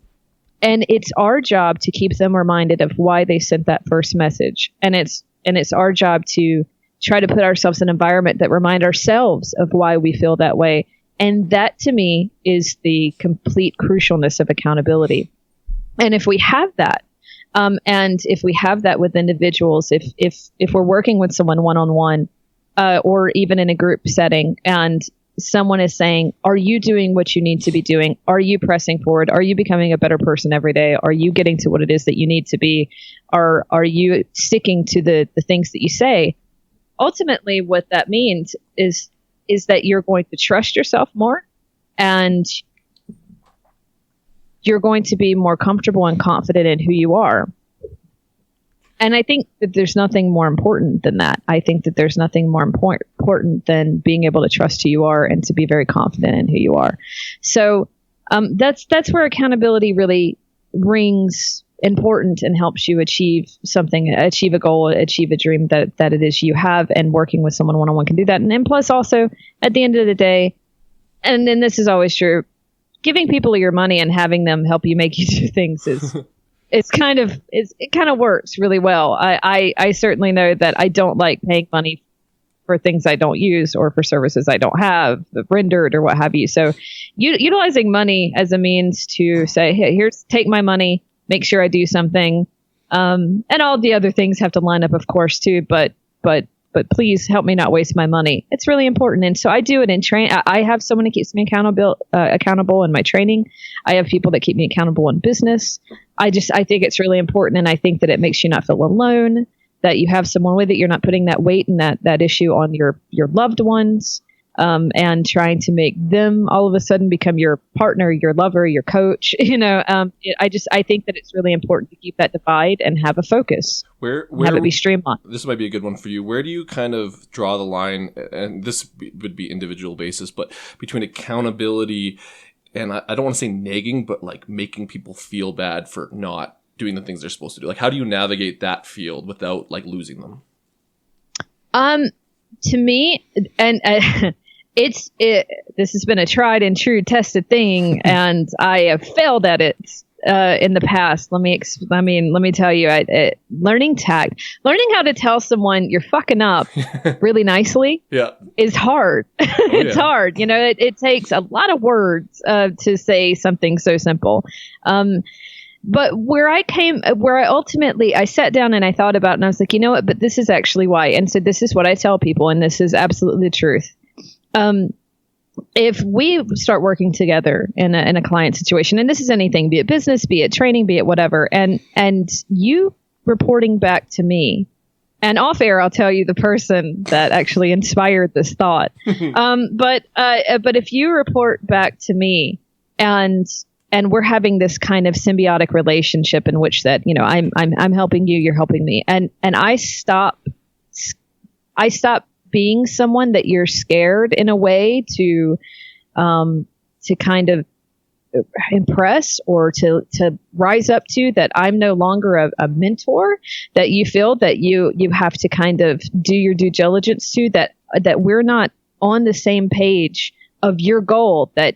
it's our job to keep them reminded of why they sent that first message. And it's our job to try to put ourselves in an environment that remind ourselves of why we feel that way. And that, to me, is the complete crucialness of accountability. And if we have that, and if we have that with individuals, if we're working with someone one-on-one, or even in a group setting, and someone is saying, are you doing what you need to be doing? Are you pressing forward? Are you becoming a better person every day? Are you getting to what it is that you need to be? Are you sticking to the things that you say? Ultimately, what that means is that you're going to trust yourself more, and you're going to be more comfortable and confident in who you are. And I think that there's nothing more important than that. I think that there's nothing more important than being able to trust who you are and to be very confident in who you are. So that's where accountability really rings important and helps you achieve something, achieve a goal, achieve a dream that it is you have. And working with someone one-on-one can do that. And then plus also, at the end of the day, and then this is always true, giving people your money and having them help you make you do things is it kind of works really well. I certainly know that I don't like paying money for things I don't use or for services I don't have rendered or what have you. So utilizing money as a means to say, hey, take my money, make sure I do something. And all the other things have to line up, of course, too. But please help me not waste my money. It's really important. And so I do it in train. I have someone who keeps me accountable in my training. I have people that keep me accountable in business. I think it's really important. And I think that it makes you not feel alone, that you have someone with it. You're not putting that weight and that issue on your loved ones, and trying to make them all of a sudden become your partner, your lover, your coach. I think that it's really important to keep that divide and have a focus. Where have it be streamlined. This might be a good one for you. Where do you kind of draw the line? And this would be individual basis, but between accountability and I don't want to say nagging, but like making people feel bad for not doing the things they're supposed to do. Like, how do you navigate that field without like losing them? To me, and this has been a tried and true tested thing, and I have failed at it in the past. Let me tell you, learning tact, learning how to tell someone you're fucking up really nicely, is hard. It's hard. It takes a lot of words to say something so simple. But where I ultimately, I sat down and I thought about it, and I was like, you know what, but this is actually why. And so this is what I tell people, and this is absolutely the truth. If we start working together in a client situation, and this is anything, be it business, be it training, be it whatever, and you reporting back to me, and off air, I'll tell you the person that actually inspired this thought. But if you report back to me and we're having this kind of symbiotic relationship in which that, I'm helping you, you're helping me. And I stop I stop being someone that you're scared in a way to kind of impress or to rise up to, that I'm no longer a mentor, that you feel that you have to kind of do your due diligence to, that we're not on the same page of your goal, that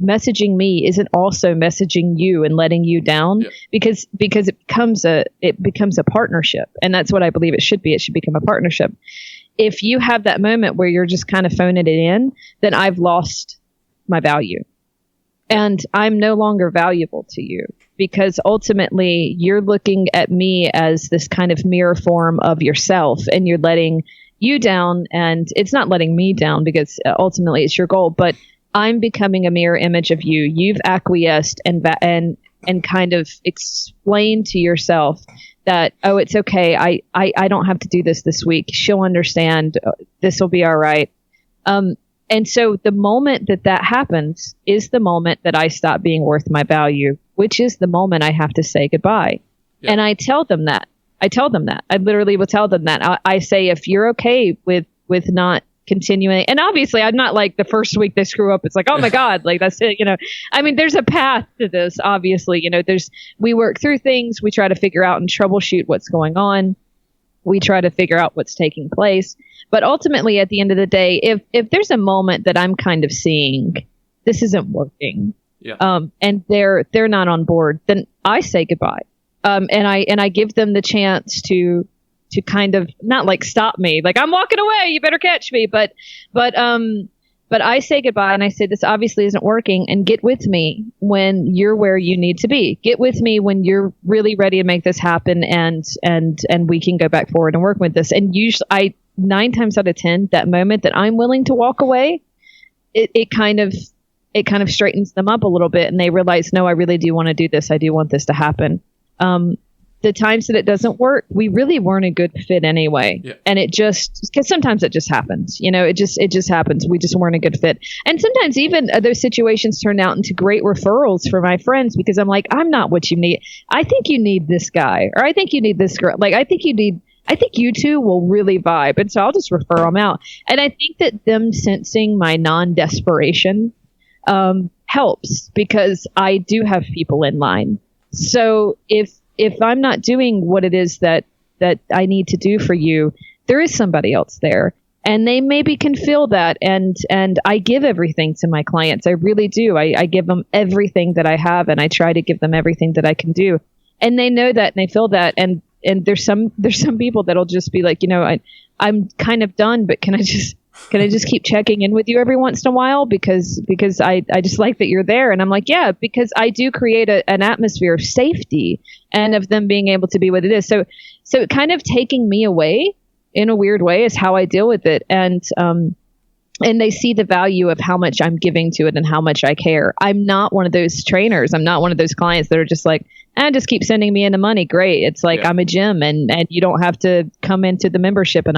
messaging me isn't also messaging you and letting you down, because it becomes a partnership. And that's what I believe it should be. It should become a partnership. If you have that moment where you're just kind of phoning it in, then I've lost my value. And I'm no longer valuable to you, because ultimately you're looking at me as this kind of mirror form of yourself, and you're letting you down. And it's not letting me down, because ultimately it's your goal, but I'm becoming a mirror image of you. You've acquiesced and kind of explained to yourself that, oh, it's okay. I don't have to do this week. She'll understand. This will be all right. And so the moment that happens is the moment that I stop being worth my value, which is the moment I have to say goodbye. Yeah. And I tell them that. I literally will tell them that. I say, if you're okay with not continuing, and obviously I'm not like the first week they screw up, it's like, oh my God, like that's it. I mean, there's a path to this, obviously, we work through things. We try to figure out and troubleshoot what's going on. We try to figure out what's taking place. But ultimately, at the end of the day, if there's a moment that I'm kind of seeing this isn't working, and they're not on board, then I say goodbye. And I give them the chance to kind of not like stop me, like I'm walking away, you better catch me. But I say goodbye, and I say, this obviously isn't working, and get with me when you're where you need to be. Get with me when you're really ready to make this happen, and we can go back forward and work with this. And usually 9 times out of 10, that moment that I'm willing to walk away, it kind of straightens them up a little bit, and they realize, no, I really do want to do this. I do want this to happen. The times that it doesn't work, we really weren't a good fit anyway. Yeah. And because sometimes it just happens, it just happens. We just weren't a good fit. And sometimes even those situations turn out into great referrals for my friends, because I'm like, I'm not what you need. I think you need this guy, or I think you need this girl. Like, I think you two will really vibe. And so I'll just refer them out. And I think that them sensing my non-desperation helps, because I do have people in line. So if I'm not doing what it is that I need to do for you, there is somebody else there, and they maybe can feel that. And I give everything to my clients. I really do. I give them everything that I have, and I try to give them everything that I can do. And they know that, and they feel that. And there's some people that'll just be like, I'm kind of done, but can I just keep checking in with you every once in a while, because I just like that you're there. And I'm like, yeah, because I do create an atmosphere of safety and of them being able to be what it is. So kind of taking me away in a weird way is how I deal with it. And they see the value of how much I'm giving to it and how much I care. I'm not one of those trainers. I'm not one of those clients that are just like, just keep sending me in the money. Great. It's like, I'm a gym, and you don't have to come into the membership. And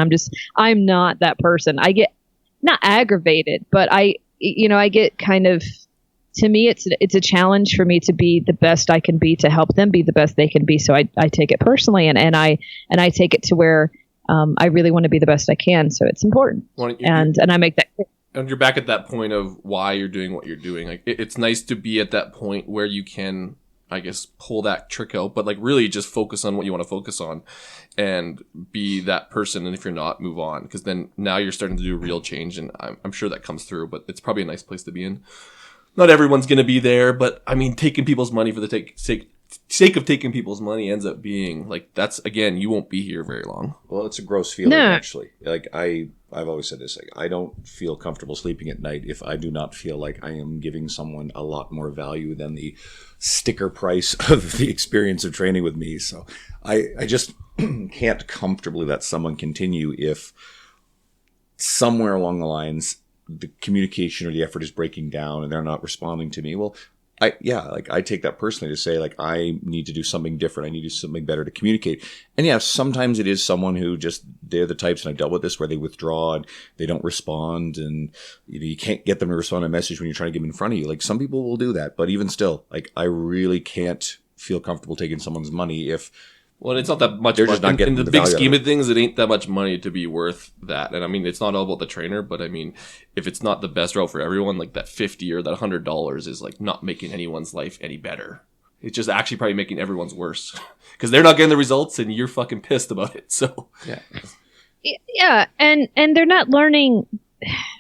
I'm not that person. I get not aggravated, but I get kind of, to me, it's a challenge for me to be the best I can be, to help them be the best they can be. So I take it personally, and I take it to where I really want to be the best I can. So it's important. And I make that clear. And you're back at that point of why you're doing what you're doing. Like, it's nice to be at that point where you can, I guess, pull that trick out, but like really just focus on what you want to focus on and be that person. And if you're not, move on, because then now you're starting to do real change, and I'm sure that comes through. But it's probably a nice place to be in. Not everyone's going to be there, but I mean, taking people's money for the sake of taking people's money ends up being like, that's, again, you won't be here very long. Well, it's a gross feeling, actually. Like I've always said this, like, I don't feel comfortable sleeping at night if I do not feel like I am giving someone a lot more value than the sticker price of the experience of training with me. So I just can't comfortably let someone continue if somewhere along the lines the communication or the effort is breaking down and they're not responding to me. Well, I take that personally to say, like, I need to do something different. I need to do something better to communicate. And yeah, sometimes it is someone who just, they're the types, and I've dealt with this, where they withdraw and they don't respond, and you can't get them to respond to a message when you're trying to get them in front of you. Like, some people will do that, but even still, like, I really can't feel comfortable taking someone's money if Well, it's not that much. They're just not getting in the the big value out scheme of of things. It ain't that much money to be worth that. And I mean, it's not all about the trainer, but I mean, if it's not the best route for everyone, like that $50 or that $100 is like not making anyone's life any better. It's just actually probably making everyone's worse because they're not getting the results, and you're fucking pissed about it. So yeah, and they're not learning.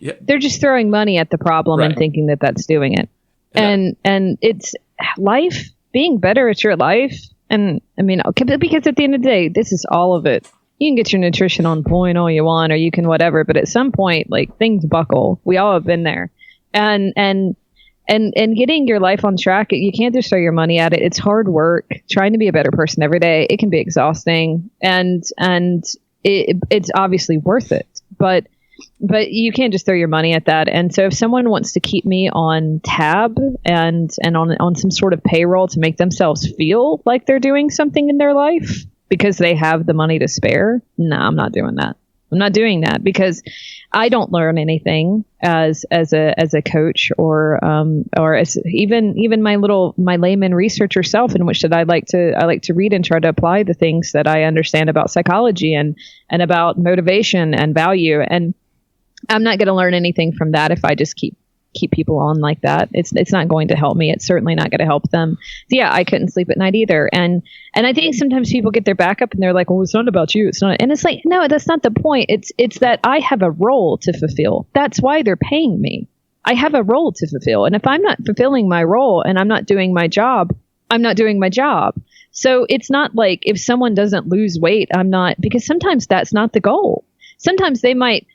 Yeah. They're just throwing money at the problem and thinking that that's doing it. And it's life being better at your life. And I mean, because at the end of the day, this is all of it. You can get your nutrition on point all you want, or you can whatever, but at some point, like, things buckle. We all have been there. And getting your life on track, you can't just throw your money at it. It's hard work. Trying to be a better person every day, it can be exhausting, and it's obviously worth it. But you can't just throw your money at that. And so if someone wants to keep me on tab and on some sort of payroll to make themselves feel like they're doing something in their life because they have the money to spare, no, I'm not doing that. I'm not doing that because I don't learn anything as a coach or as even my layman researcher self, in which that I like to read and try to apply the things that I understand about psychology and about motivation and value. And I'm not going to learn anything from that if I just keep people on like that. It's not going to help me. It's certainly not going to help them. So yeah, I couldn't sleep at night either. And I think sometimes people get their back up and they're like, "Oh, it's not about you. It's not." And it's like, no, that's not the point. It's that I have a role to fulfill. That's why they're paying me. I have a role to fulfill. And if I'm not fulfilling my role and I'm not doing my job, I'm not doing my job. So it's not like if someone doesn't lose weight, I'm not, because sometimes that's not the goal. Sometimes they might,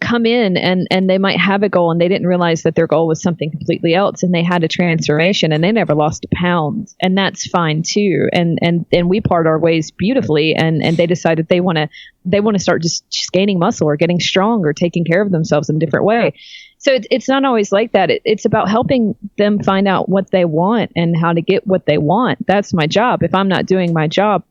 come in and they might have a goal and they didn't realize that their goal was something completely else, and they had a transformation and they never lost a pound, and that's fine too. And we part our ways beautifully, and they decided they want to start just gaining muscle or getting strong or taking care of themselves in a different way. So it's not always like that. It's about helping them find out what they want and how to get what they want. That's my job. If I'm not doing my job,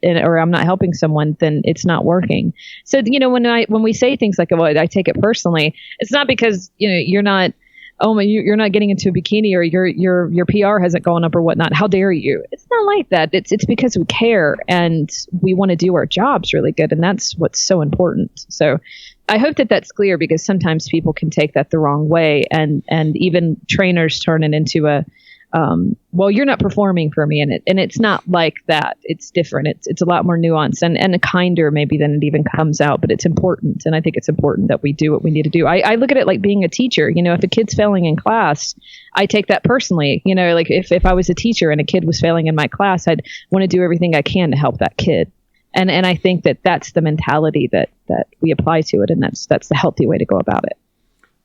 or I'm not helping someone, then it's not working. So, when we say things like, "Oh, I take it personally," it's not because, you're not, you're not getting into a bikini, or your PR hasn't gone up or whatnot. How dare you? It's not like that. It's because we care and we want to do our jobs really good. And that's what's so important. So I hope that that's clear, because sometimes people can take that the wrong way, and even trainers turn it into well, you're not performing for me, and it's not like that. It's different. It's a lot more nuanced and kinder maybe than it even comes out, but it's important. And I think it's important that we do what we need to do. I look at it like being a teacher. If a kid's failing in class, I take that personally. Like if I was a teacher and a kid was failing in my class, I'd want to do everything I can to help that kid. And I think that that's the mentality that we apply to it. And that's the healthy way to go about it.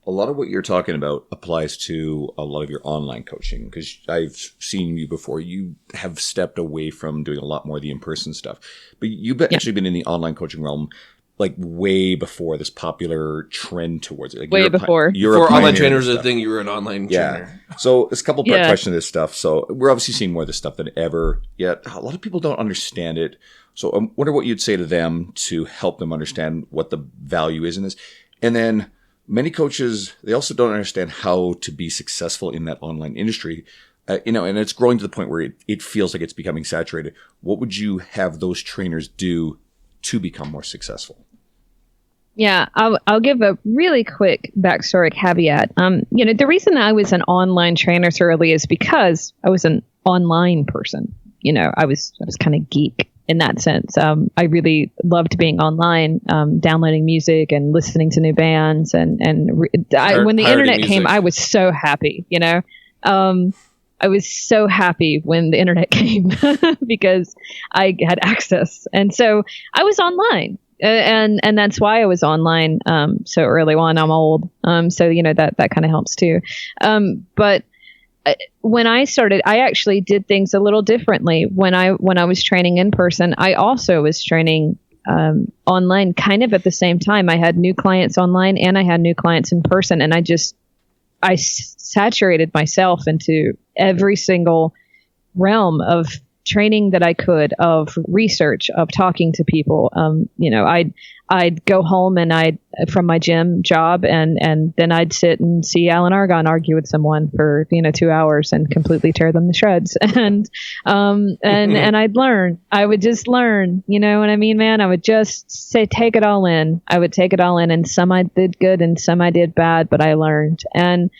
A lot of what you're talking about applies to a lot of your online coaching, because I've seen you before. You have stepped away from doing a lot more of the in-person stuff, but you've actually been in the online coaching realm like way before this popular trend towards it. Like way before. Before online trainers are a thing, you were an online trainer. So it's a couple part question to this stuff. So we're obviously seeing more of this stuff than ever, yet a lot of people don't understand it. So I wonder what you'd say to them to help them understand what the value is in this. And then many coaches, they also don't understand how to be successful in that online industry, and it's growing to the point where it feels like it's becoming saturated. What would you have those trainers do to become more successful? Yeah, I'll give a really quick backstory caveat. The reason I was an online trainer so early is because I was an online person. I was kind of geek in that sense. I really loved being online, downloading music and listening to new bands. When the internet came, I was so happy, I was so happy when the internet came because I had access. And so I was online. And that's why I was online so early on. I'm old. So, that kind of helps too. But when I started, I actually did things a little differently. When I was training in person, I also was training online kind of at the same time. I had new clients online and I had new clients in person. And I saturated myself into every single realm of training that I could, of research, of talking to people. I'd go home and from my gym job, and then I'd sit and see Alan Argonne argue with someone for 2 hours and completely tear them to shreds. And I'd learn. I would just learn. You know what I mean, man? I would just take it all in. I would take it all in, and some I did good and some I did bad, but I learned. And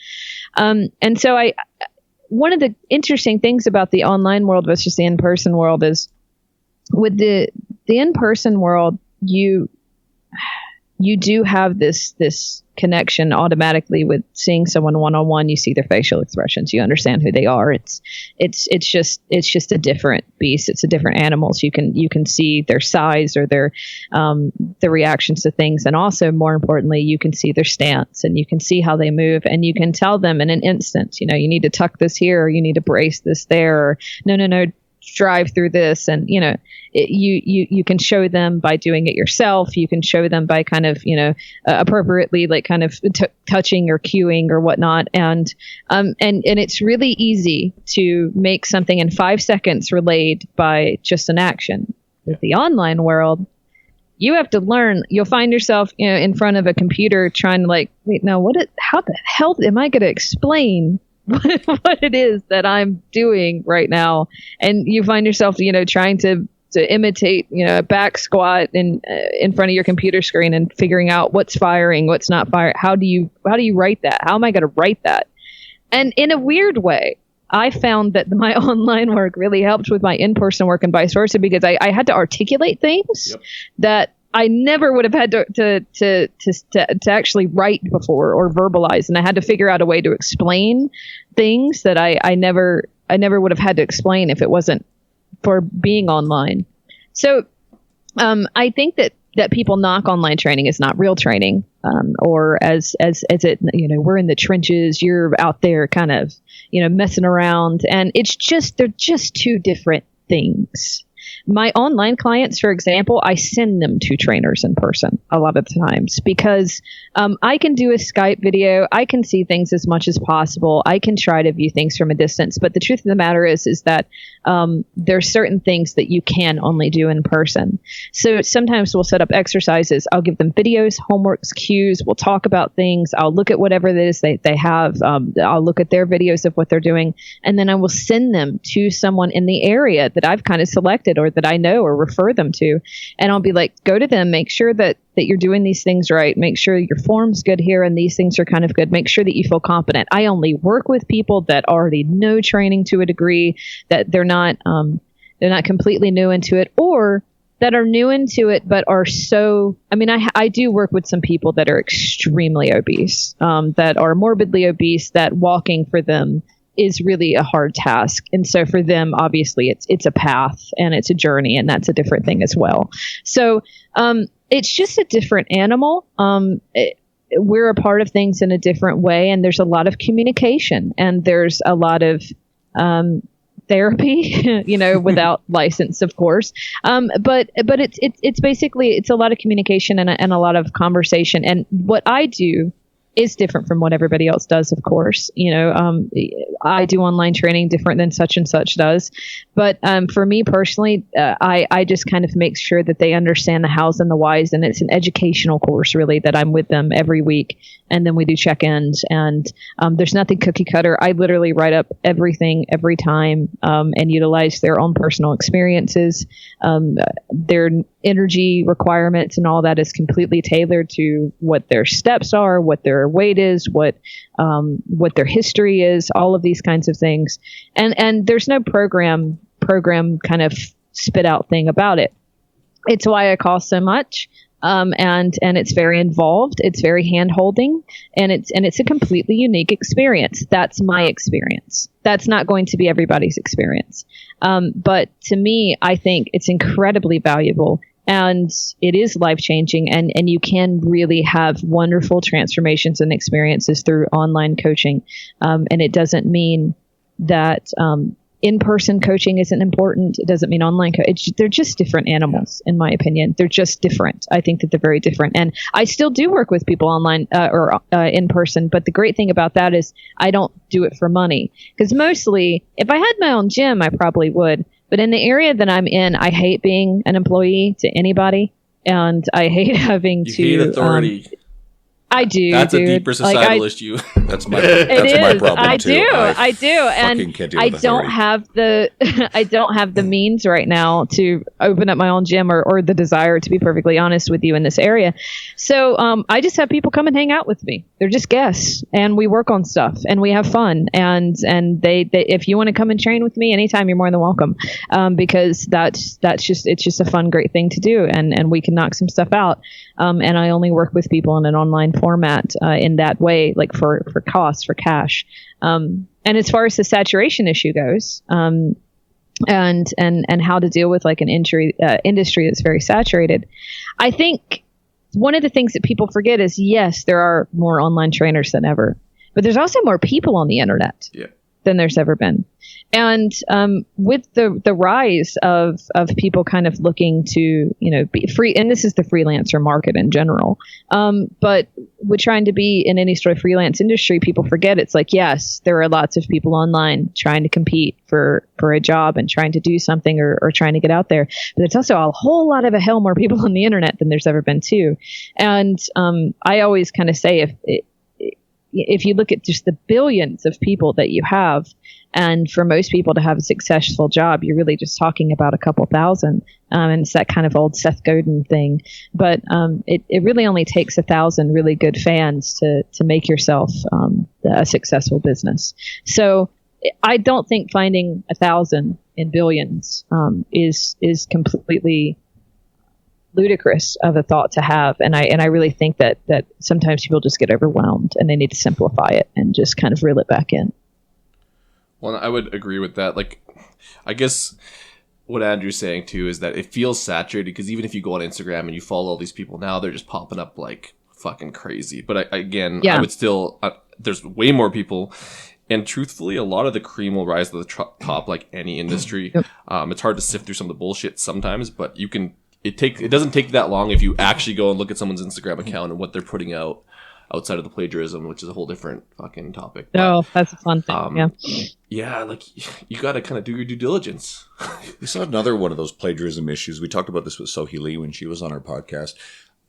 so one of the interesting things about the online world versus the in-person world is, with the in-person world, you do have this connection automatically with seeing someone one-on-one. You see their facial expressions. You understand who they are. It's just a different beast. It's a different animal. So you can see their size or their reactions to things. And also, more importantly, you can see their stance, and you can see how they move, and you can tell them in an instant, you need to tuck this here, or you need to brace this there, or no, drive through this. And you can show them by doing it yourself. You can show them by kind of appropriately, like kind of touching or cueing or whatnot. And it's really easy to make something in 5 seconds relayed by just an action. With the online world, you have to learn. You'll find yourself in front of a computer trying to wait, now how the hell am I going to explain what it is that I'm doing right now? And you find yourself, trying to imitate, a back squat in front of your computer screen and figuring out what's firing, what's not firing. How do you write that? How am I going to write that? And in a weird way, I found that my online work really helped with my in-person work, and vice versa, because I had to articulate things that I never would have had to actually write before or verbalize. And I had to figure out a way to explain things that I never would have had to explain if it wasn't for being online. So I think that people knock online training as not real training, or as it, we're in the trenches, you're out there kind of, messing around. And they're just two different things. My online clients, for example, I send them to trainers in person a lot of the times, because I can do a Skype video. I can see things as much as possible. I can try to view things from a distance. But the truth of the matter is that there are certain things that you can only do in person. So sometimes we'll set up exercises. I'll give them videos, homeworks, cues. We'll talk about things. I'll look at whatever it is they have. I'll look at their videos of what they're doing. And then I will send them to someone in the area that I've kind of selected, or that I know, or refer them to. And I'll be like, go to them, make sure that you're doing these things right. Make sure your form's good here and these things are kind of good. Make sure that you feel competent. I only work with people that already know training to a degree, that they're not completely new into it, or that are new into it, but are so, I do work with some people that are extremely obese, that are morbidly obese, that walking for them is really a hard task. And so for them, obviously it's a path and it's a journey, and that's a different thing as well. So, it's just a different animal. We're a part of things in a different way, and there's a lot of communication, and there's a lot of, therapy, without license, of course. But it's basically, it's a lot of communication and a lot of conversation. And what I do is different from what everybody else does, of course. I do online training different than such and such does. But for me personally, I just kind of make sure that they understand the hows and the whys. And it's an educational course, really, that I'm with them every week. And then we do check-ins. And there's nothing cookie cutter. I literally write up everything every time, and utilize their own personal experiences. Their energy requirements and all that is completely tailored to what their steps are, what their weight is, what their history is, all of these kinds of things. And there's no program kind of spit out thing about it. It's why it costs so much. And it's very involved. It's very hand holding, and it's a completely unique experience. That's my experience. That's not going to be everybody's experience. But to me, I think it's incredibly valuable. And it is life-changing, and you can really have wonderful transformations and experiences through online coaching. And it doesn't mean that in-person coaching isn't important. It doesn't mean online they're just different animals, in my opinion. They're just different. I think that they're very different. And I still do work with people online or in person, but the great thing about that is I don't do it for money. Because mostly, if I had my own gym, I probably would. But in the area that I'm in, I hate being an employee to anybody, and I hate having You to hate authority. I do. That's dude. a deeper societal issue. That's my problem I too. do. I do. And fucking can't deal I with don't authority. have the I don't have the means right now to open up my own gym or the desire, to be perfectly honest with you, in this area. So I just have people come and hang out with me. They're just guests, and we work on stuff and we have fun. And they if you want to come and train with me anytime, you're more than welcome. Because it's just a fun, great thing to do, and we can knock some stuff out. And I only work with people in an online format in that way, like for cost, for cash. And as far as the saturation issue goes, and how to deal with like an industry that's very saturated, I think one of the things that people forget is, yes, there are more online trainers than ever, but there's also more people on the internet than there's ever been. And with the rise of people kind of looking to, be free, and this is the freelancer market in general, but with trying to be in any sort of freelance industry, people forget it's like, yes, there are lots of people online trying to compete for a job and trying to do something or trying to get out there. But there's also a whole lot of a hell more people on the internet than there's ever been too. And I always kind of say, if you look at just the billions of people that you have, and for most people to have a successful job, you're really just talking about a couple thousand. And it's that kind of old Seth Godin thing. But it really only takes 1,000 really good fans to make yourself a successful business. So I don't think finding 1,000 in billions is completely ludicrous of a thought to have. And I really think that sometimes people just get overwhelmed and they need to simplify it and just kind of reel it back in. Well, I would agree with that. Like, I guess what Andrew's saying too is that it feels saturated, because even if you go on Instagram and you follow all these people now, they're just popping up like fucking crazy. But I would still, there's way more people. And truthfully, a lot of the cream will rise to the top like any industry. Yep. It's hard to sift through some of the bullshit sometimes, but it doesn't take that long if you actually go and look at someone's Instagram account and what they're putting out outside of the plagiarism, which is a whole different fucking topic. Oh, that's a fun thing. Yeah, like you got to kind of do your due diligence. We saw another one of those plagiarism issues. We talked about this with Sohee Lee when she was on our podcast.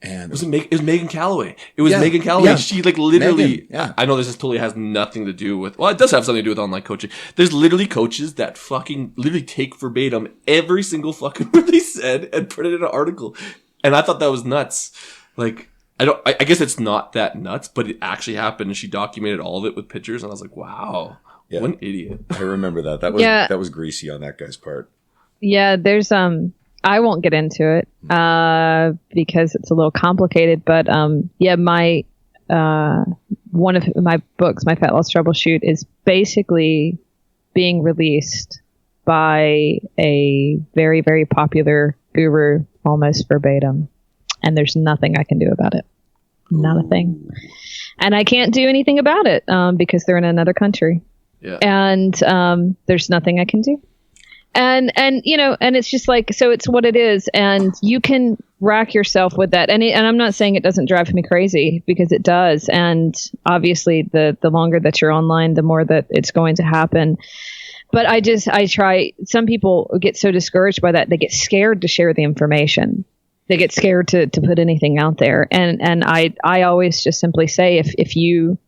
And it was Megan Calloway. It was Megan Calloway. Yeah. She like literally. Megan, I know this totally has nothing to do with. Well, it does have something to do with online coaching. There's literally coaches that fucking literally take verbatim every single fucking word they said and put it in an article, and I thought that was nuts. Like I guess it's not that nuts, but it actually happened, and she documented all of it with pictures, and I was like, wow, what an idiot. I remember that. That was greasy on that guy's part. Yeah, there's I won't get into it because it's a little complicated, but my one of my books, My Fat Loss Troubleshoot, is basically being released by a very, very popular guru almost verbatim, and there's nothing I can do about it. Not a thing. And I can't do anything about it because they're in another country. Yeah. And there's nothing I can do. And it's just like, so it's what it is. And you can rack yourself with that. And I'm not saying it doesn't drive me crazy, because it does. And obviously the longer that you're online, the more that it's going to happen. But I try, some people get so discouraged by that, they get scared to share the information. They get scared to put anything out there. And I always just simply say, if you,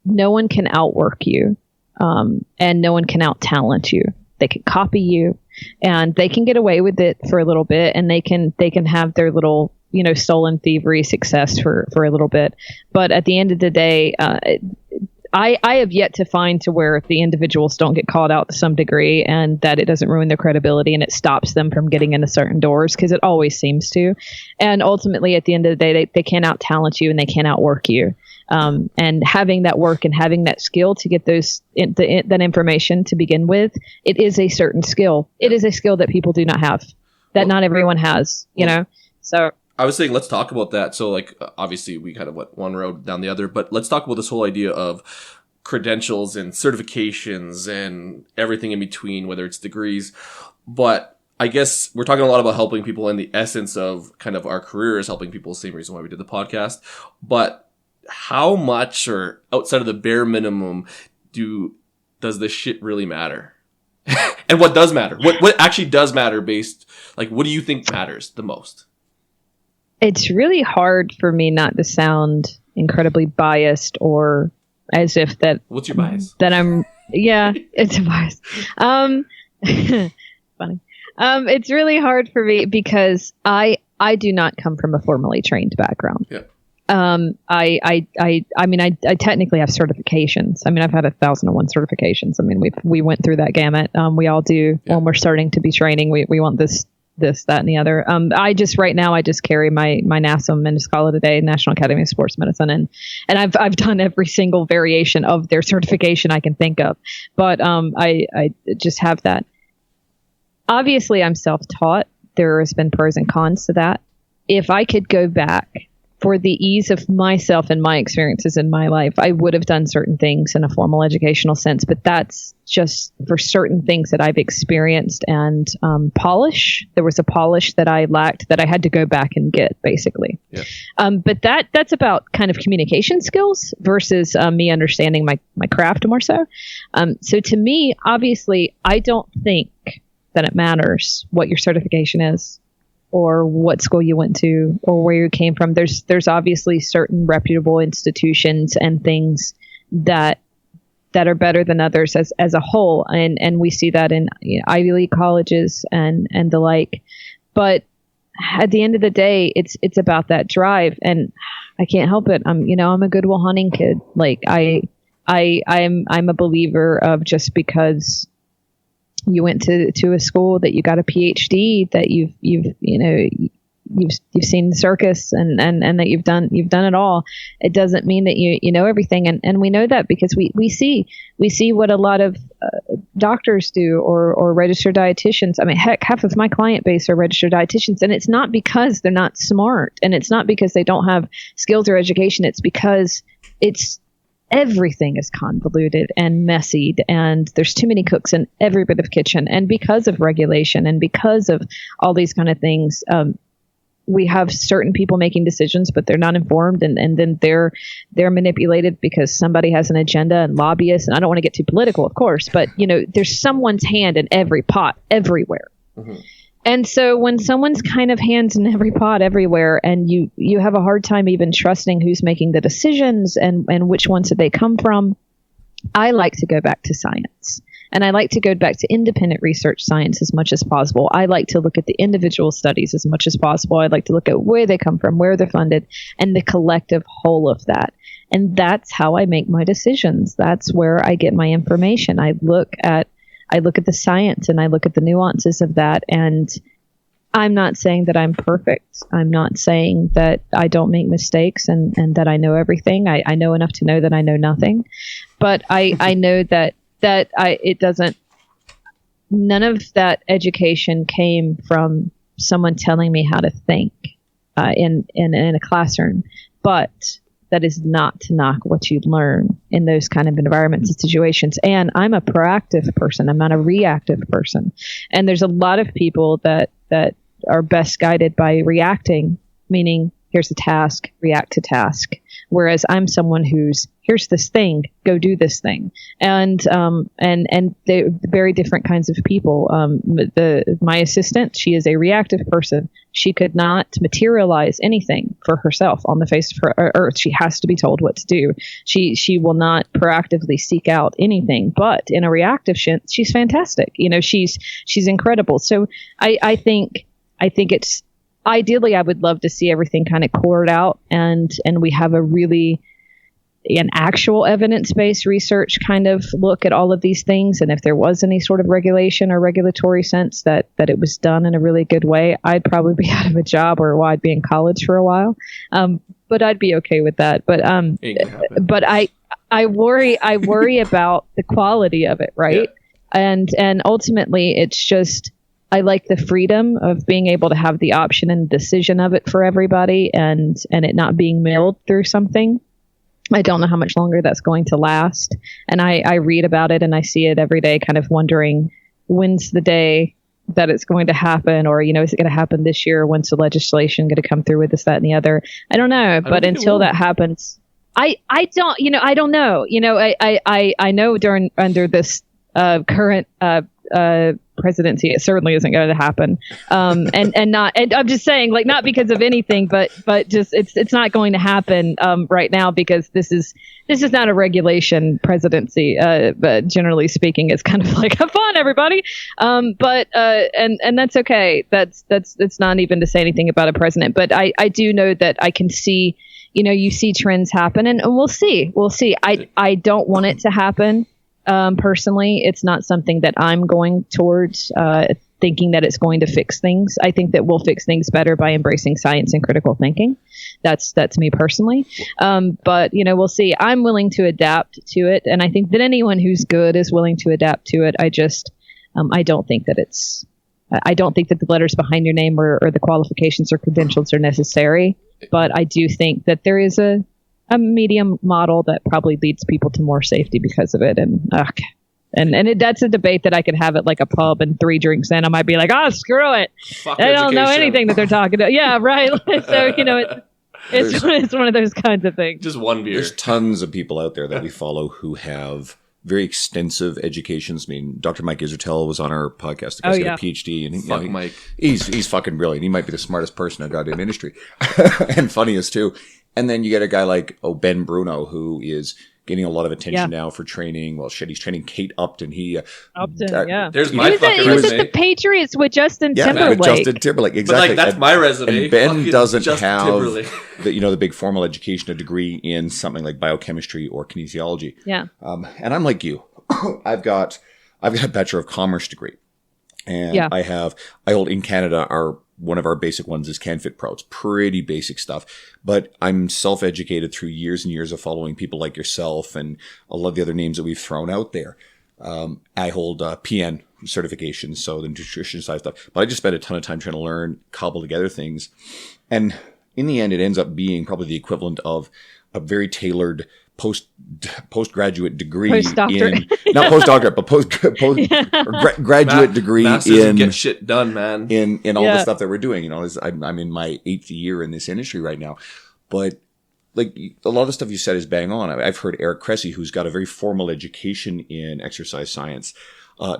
no one can outwork you. And no one can out-talent you. They can copy you, and they can get away with it for a little bit, and they can have their little, stolen thievery success for a little bit. But at the end of the day, I have yet to find to where the individuals don't get called out to some degree, and that it doesn't ruin their credibility and it stops them from getting into certain doors, because it always seems to. And ultimately, at the end of the day, they can't out-talent you and they can't outwork you. And having that work and having that skill to get that information to begin with, it is a certain skill. It is a skill that people do not have, that not everyone has, So I was saying, let's talk about that. So like, obviously we kind of went one road down the other, but let's talk about this whole idea of credentials and certifications and everything in between, whether it's degrees. But I guess we're talking a lot about helping people in the essence of kind of our careers, helping people, same reason why we did the podcast. But how much, or outside of the bare minimum, does this shit really matter? And what does matter? What actually does matter based, like, what do you think matters the most? It's really hard for me not to sound incredibly biased or as if that. What's your bias? That I'm, yeah, it's a bias. Funny. It's really hard for me because I do not come from a formally trained background. Yeah. I mean, I technically have certifications. I mean, I've had 1,001 certifications. I mean, we went through that gamut. We all do when we're starting to be training. We want this, that, and the other. Right now I just carry my NASM and Escala today, National Academy of Sports Medicine. And I've done every single variation of their certification I can think of, but, I just have that. Obviously I'm self-taught. There has been pros and cons to that. If I could go back for the ease of myself and my experiences in my life, I would have done certain things in a formal educational sense, but that's just for certain things that I've experienced and polish. There was a polish that I lacked that I had to go back and get, basically. Yeah. But that's about kind of communication skills versus me understanding my craft more so. So to me, obviously, I don't think that it matters what your certification is, or what school you went to, or where you came from. There's obviously certain reputable institutions and things that are better than others as a whole, and we see that in Ivy League colleges and the like. But at the end of the day, it's about that drive, and I can't help it. I'm a Good Will Hunting kid. Like I'm a believer of just because you went to a school that you got a PhD, that you've seen the circus and that you've done it all. It doesn't mean that you know everything. And we know that because we see what a lot of doctors do or registered dietitians. I mean, heck, half of my client base are registered dietitians, and it's not because they're not smart, and it's not because they don't have skills or education. It's because everything is convoluted and messied, and there's too many cooks in every bit of kitchen. And because of regulation and because of all these kind of things, we have certain people making decisions, but they're not informed, and then they're manipulated because somebody has an agenda and lobbyists. And I don't want to get too political, of course, but there's someone's hand in every pot everywhere. Mm-hmm. And so when someone's kind of hands in every pot everywhere, and you have a hard time even trusting who's making the decisions and which ones did they come from, I like to go back to science. And I like to go back to independent research science as much as possible. I like to look at the individual studies as much as possible. I like to look at where they come from, where they're funded, and the collective whole of that. And that's how I make my decisions. That's where I get my information. I look at the science and I look at the nuances of that. And I'm not saying that I'm perfect. I'm not saying that I don't make mistakes and that I know everything. I know enough to know that I know nothing. But I know that none of that education came from someone telling me how to think in a classroom. But that is not to knock what you learn in those kind of environments and situations. And I'm a proactive person. I'm not a reactive person. And there's a lot of people that are best guided by reacting, meaning here's a task, react to task. Whereas I'm someone who's, here's this thing, go do this thing. And they're very different kinds of people. My assistant, she is a reactive person. She could not materialize anything for herself on the face of her earth. She has to be told what to do. She will not proactively seek out anything, but in a reactive sense, she's fantastic. She's incredible. So I think it's, ideally, I would love to see everything kind of cored out and we have an actual evidence-based research kind of look at all of these things. And if there was any sort of regulation or regulatory sense that it was done in a really good way, I'd probably be out of a job, or I'd be in college for a while. But I'd be okay with that. But I worry about the quality of it. Right. Yeah. And ultimately it's just, I like the freedom of being able to have the option and decision of it for everybody, and it not being mailed through something. I don't know how much longer that's going to last. And I read about it and I see it every day, kind of wondering when's the day that it's going to happen, or, is it going to happen this year? When's the legislation going to come through with this, that, and the other? I don't know. But until that happens, I don't know. I know under this current presidency. It certainly isn't going to happen. And I'm just saying, like, not because of anything, but just it's not going to happen right now, because this is not a regulation presidency. But generally speaking, it's kind of like, have fun, everybody. But that's okay. That's not even to say anything about a president. But I do know that I can see, you see trends happen, and we'll see. I don't want it to happen. Personally, it's not something that I'm going towards thinking that it's going to fix things. I think that we'll fix things better by embracing science and critical thinking. That's me personally. But we'll see. I'm willing to adapt to it, and I think that anyone who's good is willing to adapt to it. I just I don't think that the letters behind your name or the qualifications or credentials are necessary. But I do think that there is a medium model that probably leads people to more safety because of it. And that's a debate that I could have at like a pub, and 3 drinks in, I might be like, screw it. Fuck I don't know education. anything that they're talking about. Yeah, right. So, it's one of those kinds of things. Just one beer. There's tons of people out there that we follow who have very extensive educations. I mean, Dr. Mike Isertel was on our podcast. The guy's got a PhD, and Mike. He's fucking brilliant. He might be the smartest person in the goddamn industry, and funniest too. And then you get a guy like Ben Bruno, who is getting a lot of attention now for training. Well, shit, he's training Kate Upton. There's my fucking he was resume. at the Patriots with Justin With Timberlake. Justin Timberlake, exactly. But that's my resume. And Ben Fucking doesn't Justin have Timberlake. the big formal education, a degree in something like biochemistry or kinesiology. Yeah. And I'm like you. I've got a Bachelor of Commerce degree, and I hold in Canada one of our basic ones is CanFit Pro. It's pretty basic stuff, but I'm self-educated through years and years of following people like yourself and a lot of the other names that we've thrown out there. I hold PN certification, so the nutrition side stuff, but I just spent a ton of time trying to learn, cobble together things. And in the end, it ends up being probably the equivalent of a very tailored postgraduate degree Postdoctorate. Not postdoctorate, but graduate degree Masters in get shit done, man. in all the stuff that we're doing. I'm in my 8th year in this industry right now, but like a lot of the stuff you said is bang on. I've heard Eric Cressy, who's got a very formal education in exercise science,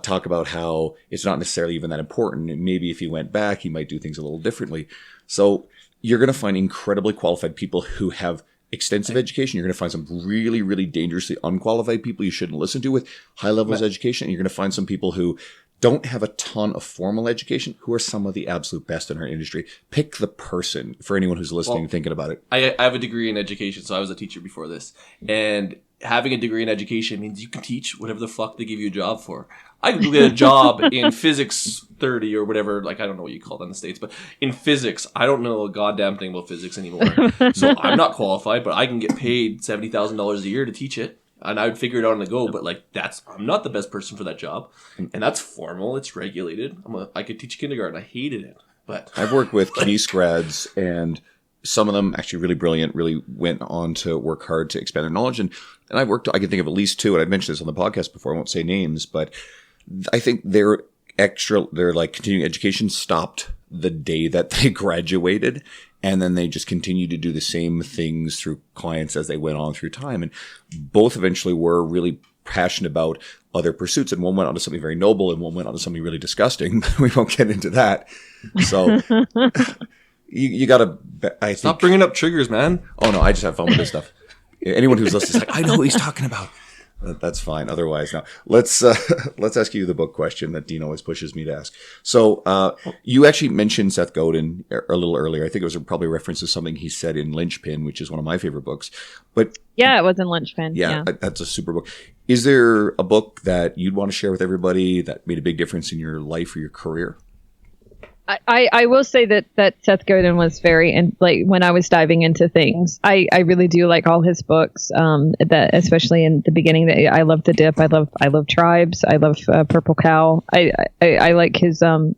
talk about how it's not necessarily even that important. And maybe if he went back, he might do things a little differently. So you're going to find incredibly qualified people who have extensive education. You're going to find some really, really dangerously unqualified people you shouldn't listen to with high levels of education. And you're going to find some people who don't have a ton of formal education, who are some of the absolute best in our industry. Pick the person for anyone who's listening and thinking about it. I have a degree in education, so I was a teacher before this. And having a degree in education means you can teach whatever the fuck they give you a job for. I can get a job in physics 30 or whatever, like I don't know what you call it in the States, but in physics, I don't know a goddamn thing about physics anymore. So I'm not qualified, but I can get paid $70,000 a year to teach it. And I would figure it out on the go, but like I'm not the best person for that job. And that's formal, it's regulated. I could teach kindergarten. I hated it. But I've worked with Kines grads, and some of them actually really brilliant, really went on to work hard to expand their knowledge. And I can think of at least 2, and I've mentioned this on the podcast before, I won't say names, but I think their like continuing education stopped the day that they graduated. And then they just continued to do the same things through clients as they went on through time. And both eventually were really passionate about other pursuits. And one went on to something very noble and one went on to something really disgusting. We won't get into that. So you got to, stop bringing up triggers, man. Oh, no, I just have fun with this stuff. Anyone who's listening is like, I know what he's talking about. That's fine. Otherwise, now let's ask you the book question that Dean always pushes me to ask. So, you actually mentioned Seth Godin a little earlier. I think it was probably a reference to something he said in Lynchpin, which is one of my favorite books. But yeah, it was in Lynchpin. Yeah, that's a super book. Is there a book that you'd want to share with everybody that made a big difference in your life or your career? I will say that Seth Godin was and like when I was diving into things, I really do like all his books. That especially in the beginning, I love The Dip. I love Tribes. I love Purple Cow. I like his All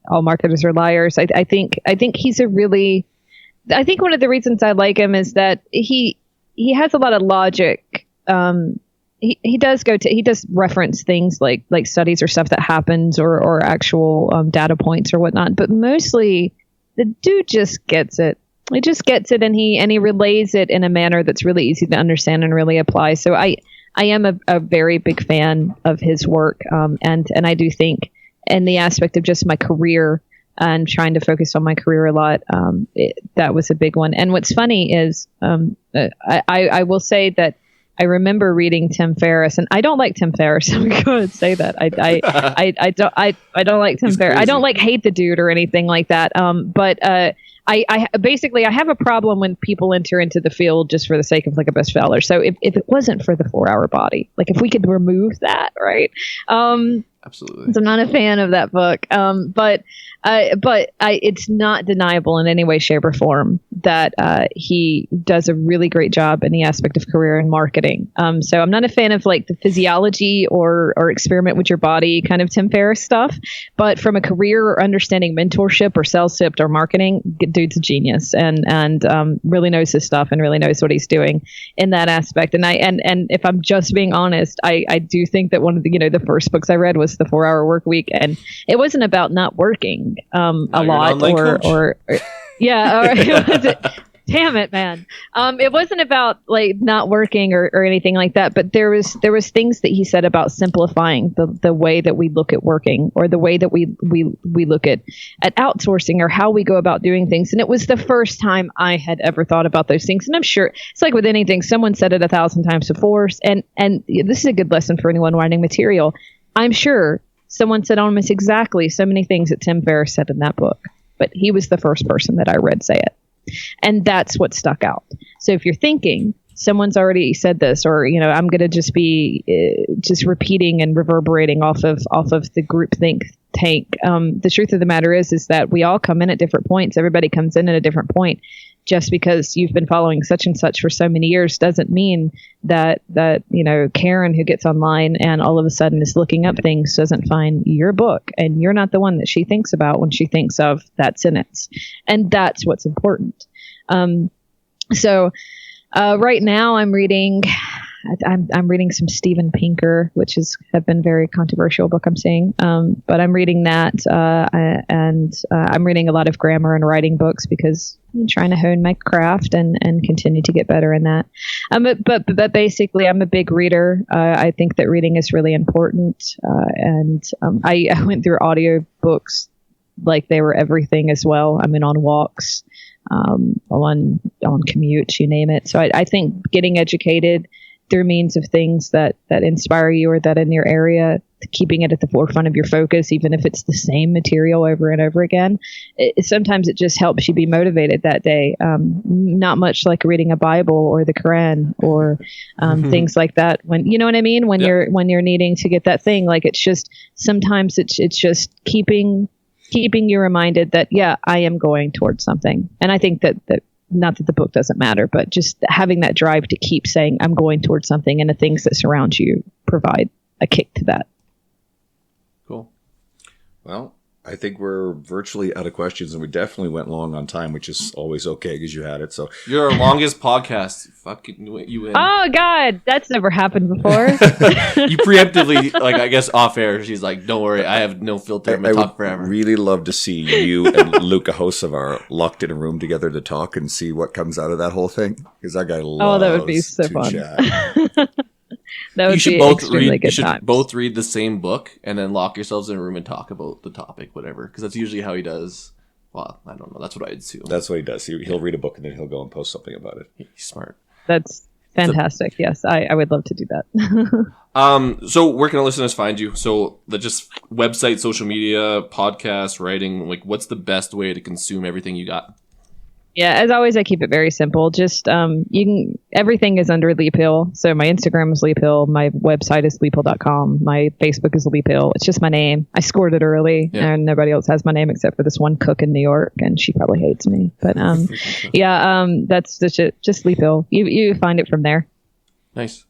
Marketers Are Liars. I think he's I think one of the reasons I like him is that he has a lot of logic. He does reference things like studies or stuff that happens or actual data points or whatnot, but mostly the dude just gets it. He just gets it, and he relays it in a manner that's really easy to understand and really apply. So I I am a very big fan of his work. And I do think in the aspect of just my career and trying to focus on my career a lot, that was a big one. And what's funny is I will say that I remember reading Tim Ferriss, and I don't like Tim Ferriss. I'm going to say that I don't like Tim Ferriss. I don't like hate the dude or anything like that. But I basically I have a problem when people enter into the field just for the sake of like a bestseller. So if it wasn't for the 4-Hour Body, like if we could remove that, right? Absolutely. So I'm not a fan of that book. But it's not deniable in any way, shape, or form that he does a really great job in the aspect of career and marketing. So I'm not a fan of like the physiology or experiment with your body kind of Tim Ferriss stuff. But from a career or understanding mentorship or sales tips or marketing, dude's a genius and really knows his stuff and really knows what he's doing in that aspect. And if I'm just being honest, I do think that one of the the first books I read was The 4-Hour Workweek, and it wasn't about not working a lot or damn it, man. It wasn't about like not working or anything like that, but there was things that he said about simplifying the way that we look at working or the way that we look at outsourcing or how we go about doing things. And it was the first time I had ever thought about those things. And I'm sure it's like with anything, someone said it 1,000 times before. And this is a good lesson for anyone writing material. I'm sure someone said almost exactly so many things that Tim Ferriss said in that book, but he was the first person that I read say it. And that's what stuck out. So if you're thinking someone's already said this, or, I'm going to just be just repeating and reverberating off of the groupthink tank. The truth of the matter is that we all come in at different points. Everybody comes in at a different point. Just because you've been following such and such for so many years doesn't mean that Karen, who gets online and all of a sudden is looking up things, doesn't find your book, and you're not the one that she thinks about when she thinks of that sentence. And that's what's important. So right now I'm reading some Steven Pinker, which have been very controversial book I'm seeing. But I'm reading that, and I'm reading a lot of grammar and writing books because I'm trying to hone my craft and continue to get better in that. But basically, I'm a big reader. I think that reading is really important. And I went through audio books like they were everything as well. I mean, on walks, on commutes, you name it. So I think getting educated through means of things that inspire you or that in your area, keeping it at the forefront of your focus, even if it's the same material over and over again, sometimes it just helps you be motivated that day. Not much like reading a Bible or the Quran or things like that. When you know what I mean, when you're needing to get that thing, like it's just sometimes it's just keeping you reminded that I am going towards something. And I think that not that the book doesn't matter, but just having that drive to keep saying I'm going towards something, and the things that surround you provide a kick to that. Cool. Well, I think we're virtually out of questions, and we definitely went long on time, which is always okay because you had it. So your longest podcast, fucking you win. Oh God, that's never happened before. You preemptively, like I guess off air, she's like, "Don't worry, I have no filter. I'm gonna talk forever." Really love to see you and Luca Hocevar locked in a room together to talk and see what comes out of that whole thing, because that guy loves that would be so fun. Chat. You should both read the same book and then lock yourselves in a room and talk about the topic, whatever. Because that's usually how he does. Well, I don't know. That's what I'd assume. That's what he does. He'll read a book and then he'll go and post something about it. He's smart. That's fantastic. Yes, I would love to do that. So where can our listeners find you? So just website, social media, podcast, writing. Like, what's the best way to consume everything you got? Yeah, as always, I keep it very simple. Just everything is under Leigh Peele. So my Instagram is Leigh Peele. My website is leigh-peele.com. My Facebook is Leigh Peele. It's just my name. I scored it early, and nobody else has my name except for this one cook in New York, and she probably hates me. But that's just Leigh Peele. You find it from there. Nice.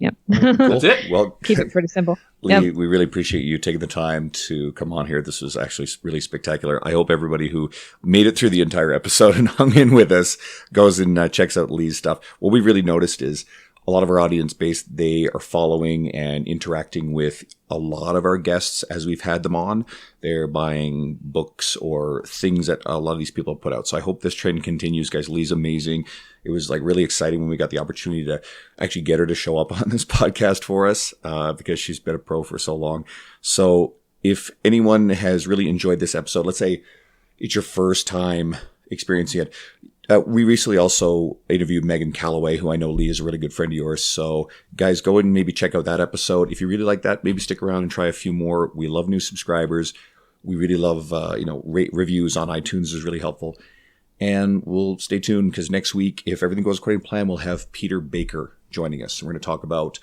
Yep. That's it. Well, keep it pretty simple. Leigh, we really appreciate you taking the time to come on here. This was actually really spectacular. I hope everybody who made it through the entire episode and hung in with us goes and checks out Leigh's stuff. What we really noticed is a lot of our audience base, they are following and interacting with a lot of our guests as we've had them on. They're buying books or things that a lot of these people have put out. So I hope this trend continues, guys. Lee's amazing. It was like really exciting when we got the opportunity to actually get her to show up on this podcast for us, because she's been a pro for so long. So if anyone has really enjoyed this episode, let's say it's your first time experiencing it. We recently also interviewed Megan Calloway, who I know, Lee, is a really good friend of yours. So guys, go and maybe check out that episode. If you really like that, maybe stick around and try a few more. We love new subscribers. We really love, rate reviews on iTunes is really helpful. And we'll stay tuned because next week, if everything goes according to plan, we'll have Peter Baker joining us. We're going to talk about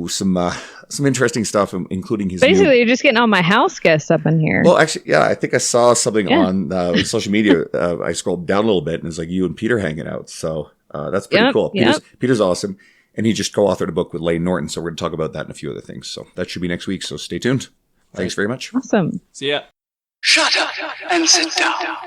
some interesting stuff, including his basically you're just getting all my house guests up in here. Well, actually, yeah, I think I saw something on social media. I scrolled down a little bit and it's like you and Peter hanging out. So that's pretty cool. Peter's awesome. And he just co-authored a book with Leigh Norton. So we're going to talk about that and a few other things. So that should be next week. So stay tuned. Thanks very much. Awesome. See ya. Shut up and sit down.